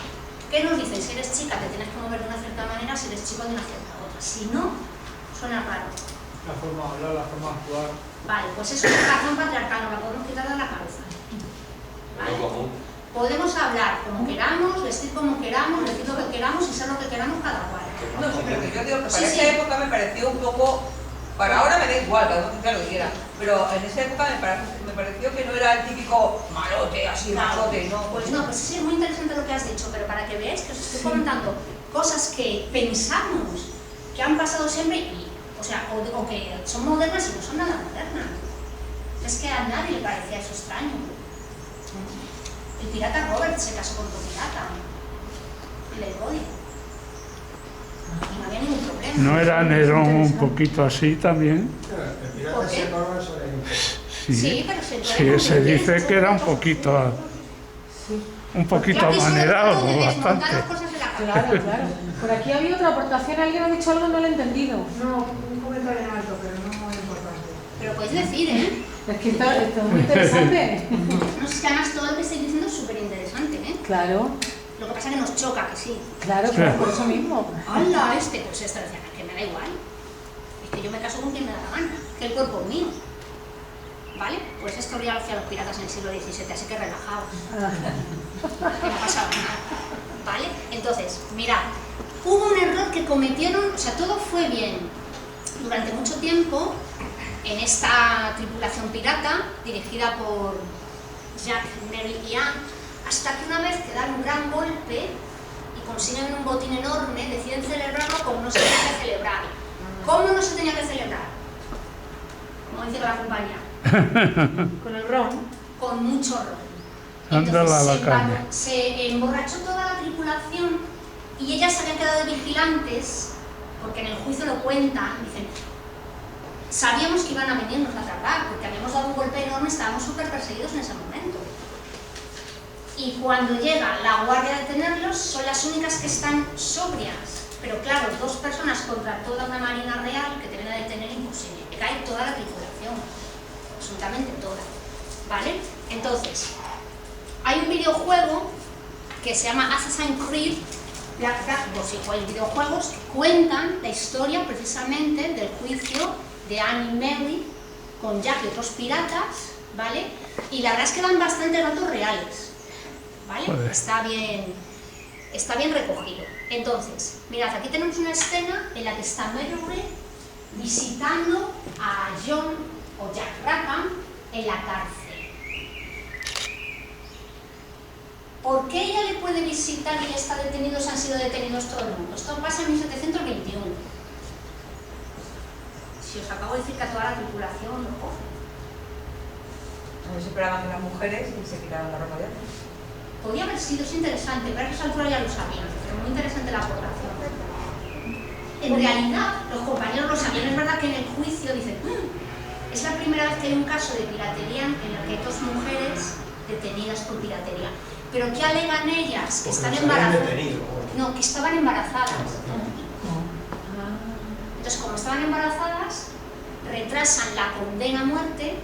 ¿Qué nos dicen? Si eres chica te tienes que mover de una cierta manera, si eres chico de una cierta otra. Si no, suena raro. La forma de hablar, la forma de actuar. Vale, pues eso es educación patriarcal, no la podemos quitar de la cabeza. ¿Vale? Podemos hablar como queramos, vestir como queramos, decir lo que queramos y ser lo que queramos cada cual. No, sí, pero que yo digo que para Sí, esa sí. época me pareció un poco... Para ahora me da igual, cada uno que lo que quiera, pero en esa época me pareció que no era el típico malote, así, machote, ¿no? Pues no, pues sí, es muy interesante lo que has dicho, pero para que veáis que os estoy comentando cosas que pensamos que han pasado siempre y, o sea, o que son modernas y no son nada modernas. Es que a nadie le parecía eso extraño. El pirata Robert se casó con otro pirata, el Leroy. Y no había ningún problema. ¿No era Nerón un poquito así también? El pirata ¿Por qué? se roba sobre el... Sí, pero se Sí, se dice que era un poquito amanerado, bastante. Claro, claro. Por aquí había otra aportación, alguien ha dicho algo, no lo he entendido. No, un comentario en alto, pero no es importante. Pero podéis decir, ¿eh? Es que esto es muy interesante. No sé, es que además todo lo que estáis diciendo es súper interesante, ¿eh? Claro, Lo que pasa es que nos choca, que sí. claro, claro, por eso mismo. ¡Hala, este! Pues esta decía, que me da igual. Es que yo me caso con quien me da la gana, que el cuerpo es mío. ¿Vale? Pues esto ya lo hacían los piratas en el siglo XVII, así que relajaos. Que no pasaba nada. ¿Vale? Entonces, mirad, hubo un error que cometieron, o sea, todo fue bien durante mucho tiempo en esta tripulación pirata dirigida por Jack, Mary y Anne, hasta que una vez que dan un gran golpe y consiguen un botín enorme, deciden celebrarlo como no se tenía que celebrar. ¿Cómo no se tenía que celebrar? Como dice la compañía. Con el ron. Con mucho ron. Ándala a la Entonces caña. se emborrachó toda la tripulación y ellas se habían quedado de vigilantes, porque en el juicio lo cuentan, dicen, sabíamos que iban a venirnos a atrapar, porque habíamos dado un golpe enorme, estábamos súper perseguidos en ese momento. Y cuando llega la guardia a detenerlos, son las únicas que están sobrias. Pero claro, dos personas contra toda una marina real que te ven a detener imposible. Que cae toda la tripulación, absolutamente toda. ¿Vale? Entonces, hay un videojuego que se llama Assassin's Creed, si jugáis videojuegos, que cuentan la historia precisamente del juicio de Anne y Mary con Jack y otros piratas, ¿vale? Y la verdad es que dan bastante datos reales, ¿vale? Joder. Está bien recogido. Entonces, mirad, aquí tenemos una escena en la que está Mary visitando a John o Jack Rackham en la cárcel. ¿Por qué ella le puede visitar y él está detenido si han sido detenidos todo el mundo? Esto pasa en 1721. Si os acabo de decir que a toda la tripulación lo coge. No se esperaban que las mujeres y se quitaron la ropa de hombres. Podría haber sido, es interesante, pero a esa altura ya lo sabían, pero muy interesante la aportación. En realidad, los compañeros lo sabían, es verdad que en el juicio dicen, es la primera vez que hay un caso de piratería en el que hay 2 mujeres detenidas por piratería. Pero ¿qué alegan ellas? Que están embarazadas. No, que estaban embarazadas. Entonces, como estaban embarazadas, retrasan la condena a muerte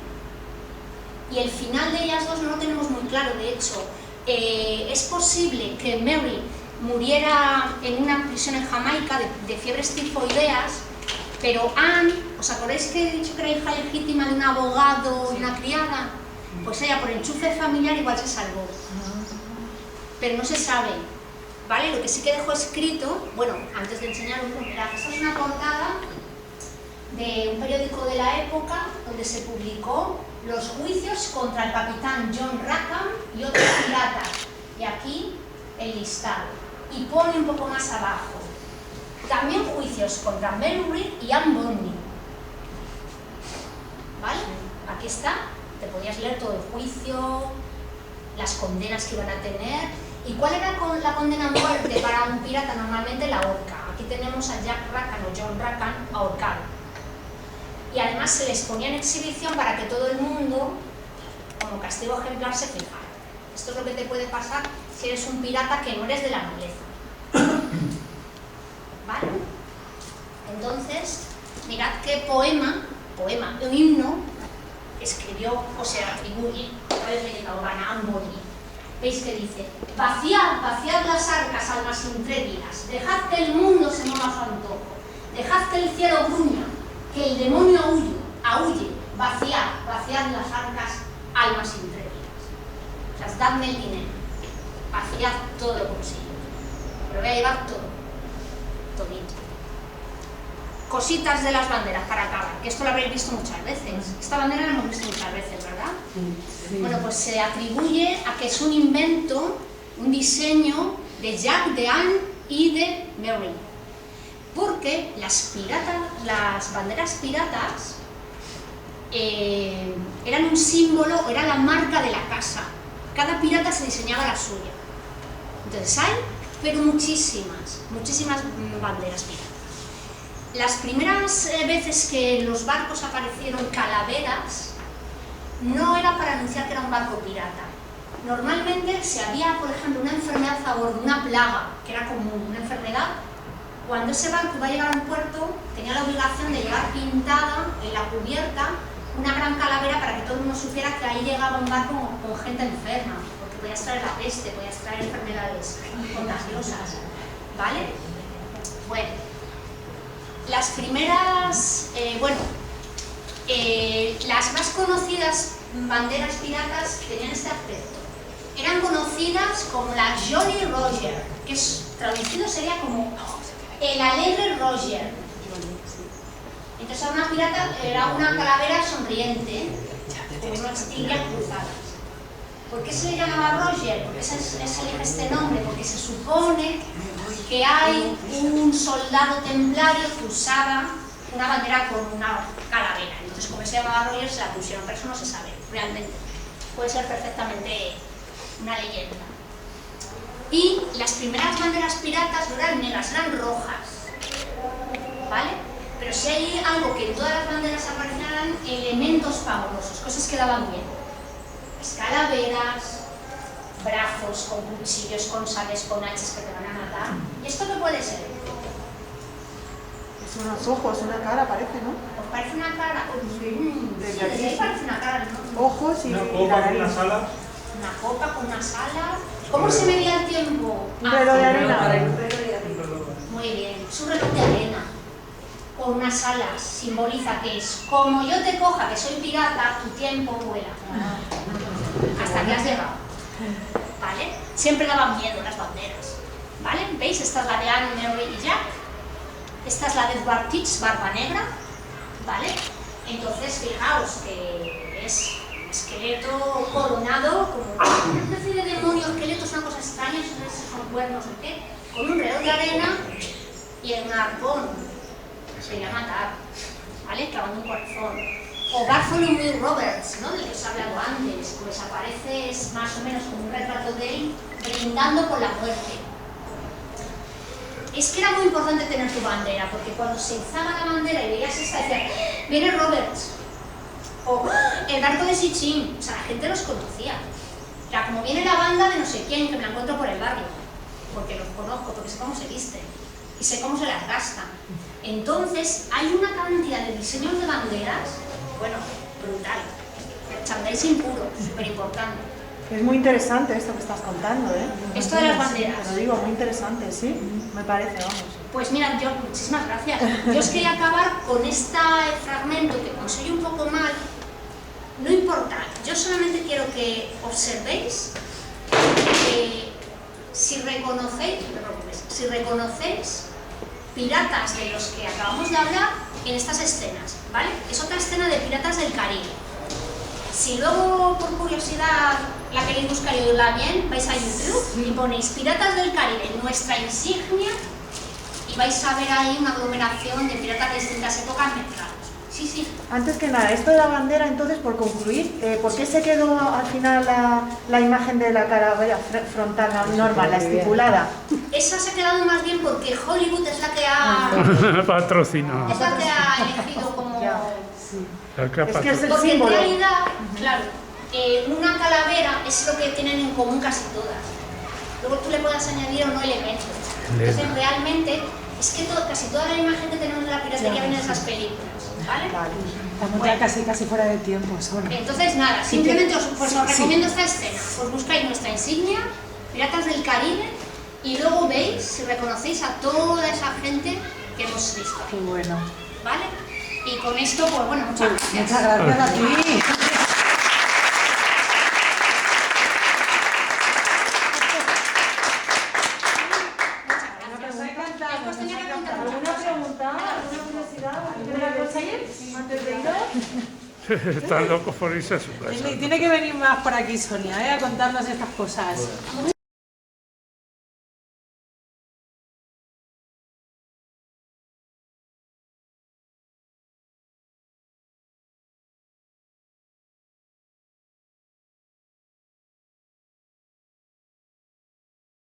y el final de ellas 2 no lo tenemos muy claro. De hecho, es posible que Mary muriera en una prisión en Jamaica de fiebres tifoideas, pero Anne, ¿os acordáis que he dicho que era hija legítima de un abogado y una criada? Pues ella por enchufe familiar igual se salvó, pero no se sabe, ¿vale? Lo que sí que dejó escrito, bueno, antes de enseñaros, mirad, esta es una portada de un periódico de la época donde se publicó los juicios contra el capitán John Rackham y otros piratas, y aquí el listado. Y pone un poco más abajo, también juicios contra Mary Read y Anne Bonny. ¿Vale? Aquí está, te podías leer todo el juicio, las condenas que iban a tener. ¿Y cuál era la condena a muerte para un pirata? Normalmente la horca. Aquí tenemos a Jack Rackham o John Rackham ahorcado. Y además se les ponía en exhibición para que todo el mundo, como castigo ejemplar, se fijara. Esto es lo que te puede pasar si eres un pirata que no eres de la nobleza. ¿Vale? Entonces, mirad qué poema, un himno, escribió o se atribuye, habéis leyendo a Anne Bonny. ¿Veis que dice? Vaciad las arcas, almas intrépidas, dejad que el mundo se mueva a su antojo, dejad que el cielo gruña, que el demonio aúlle, vaciad las arcas, almas intrépidas. O sea, dadme el dinero, vaciad todo el bolsillo, pero voy a llevar todito. Cositas de las banderas para acabar, que esto lo habréis visto muchas veces. Esta bandera la hemos visto muchas veces, ¿verdad? Sí. Bueno, pues se atribuye a que es un invento, un diseño de Jack, de Anne y de Mary. Porque las banderas piratas eran un símbolo, era la marca de la casa. Cada pirata se diseñaba la suya. Entonces hay, pero muchísimas banderas piratas. Las primeras veces que los barcos aparecieron calaveras, no era para anunciar que era un barco pirata. Normalmente, si había, por ejemplo, una enfermedad a bordo, una plaga, que era común, una enfermedad, cuando ese barco iba a llegar a un puerto, tenía la obligación de llevar pintada en la cubierta una gran calavera para que todo el mundo supiera que ahí llegaba un barco con gente enferma, porque podías traer la peste, podías traer enfermedades contagiosas, ¿vale? Bueno, las primeras, las más conocidas banderas piratas tenían este aspecto. Eran conocidas como la Jolly Roger, que traducido sería como el alegre Roger. Entonces era una calavera sonriente, con unas tiras cruzadas. ¿Por qué se le llamaba Roger? Porque se elige este nombre, porque se supone que hay un soldado templario que usaba una bandera con una calavera. Entonces, como se llamaba Roger, se la pusieron, pero eso no se sabe realmente. Puede ser perfectamente una leyenda. Y las primeras banderas piratas no eran negras, eran rojas, ¿vale? Pero si hay algo que en todas las banderas aparecieran, elementos pavorosos, cosas que daban miedo. Las calaveras, brazos con cuchillos, con sables, con hachas que te van a matar. ¿Y esto qué puede ser? Son unos ojos, una cara parece, ¿no? ¿Os parece una cara? Sí, desde ahí parece una cara, ¿no? Ojos y una copa con unas alas. Una copa con unas alas. ¿Cómo se medía el tiempo? Un reloj de arena. Muy bien, es un reloj de arena. Con unas alas, simboliza que es como yo te coja, que soy pirata, tu tiempo vuela. Hasta que has llegado. ¿Vale? Siempre daban miedo las banderas. ¿Vale? ¿Veis? Esta es la de Anne, Mary y Jack. Esta es la de Edward Teach, Barba Negra. ¿Vale? Entonces, fijaos que es un esqueleto coronado como una especie de demonio esqueleto, es una cosa extraña, son cuernos, no sé qué, con un reloj de arena y un arpón. Se iba a matar ¿vale? Clavando un corazón. O Bartholomew Roberts, ¿no? Del que os he hablado antes, pues aparece es más o menos como un retrato de él brindando por la muerte. Es que era muy importante tener tu bandera, porque cuando se izaba la bandera y veías esta, decías, viene Roberts, o el barco de Sitchin, o sea, la gente los conocía. Era como viene la banda de no sé quién, que me la encuentro por el barrio, porque los conozco, porque sé cómo se visten y sé cómo se las gastan. Entonces, hay una cantidad de diseños de banderas, bueno, brutal. Merchandising puro, súper importante. Es muy interesante esto que estás contando, ¿eh? Esto de las banderas. Te lo digo, muy interesante, sí, me parece, vamos. Pues mira, yo, muchísimas gracias. Yo os quería acabar con este fragmento que como soy un poco mal, no importa, yo solamente quiero que observéis que si reconocéis piratas de los que acabamos de hablar en estas escenas, ¿vale? Es otra escena de Piratas del Caribe. Si luego, por curiosidad, la queréis buscar y oírla bien, vais a YouTube y ponéis Piratas del Caribe, nuestra insignia, y vais a ver ahí una aglomeración de piratas de distintas épocas mezclados. Sí, sí. Antes que nada, esto de la bandera, entonces, por concluir, ¿por qué se quedó al final la imagen de la calavera frontal normal, la estipulada? Esa se ha quedado más bien porque Hollywood es la que ha... Patrocinado. es la que ha elegido como... La que ha Es que es el Porque en símbolo. realidad, claro, una calavera es lo que tienen en común casi todas. Luego tú le puedas añadir o no elementos. Entonces realmente es que casi toda la imagen que tenemos de la piratería viene de esas películas, ¿vale? Estamos ya casi fuera de tiempo, Sonia. Entonces nada, simplemente os recomiendo esta escena. Os buscáis nuestra insignia, Piratas del Caribe, y luego veis si reconocéis a toda esa gente que hemos visto. Qué bueno. ¿Vale? Y con esto, pues bueno, muchas gracias. Muchas gracias a ti. ¿Alguna pregunta? ¿Alguna curiosidad? ¿Alguna cosa antes de iros? Están locos por irse a su casa. Tiene que venir más por aquí, Sonia, a contarnos estas cosas.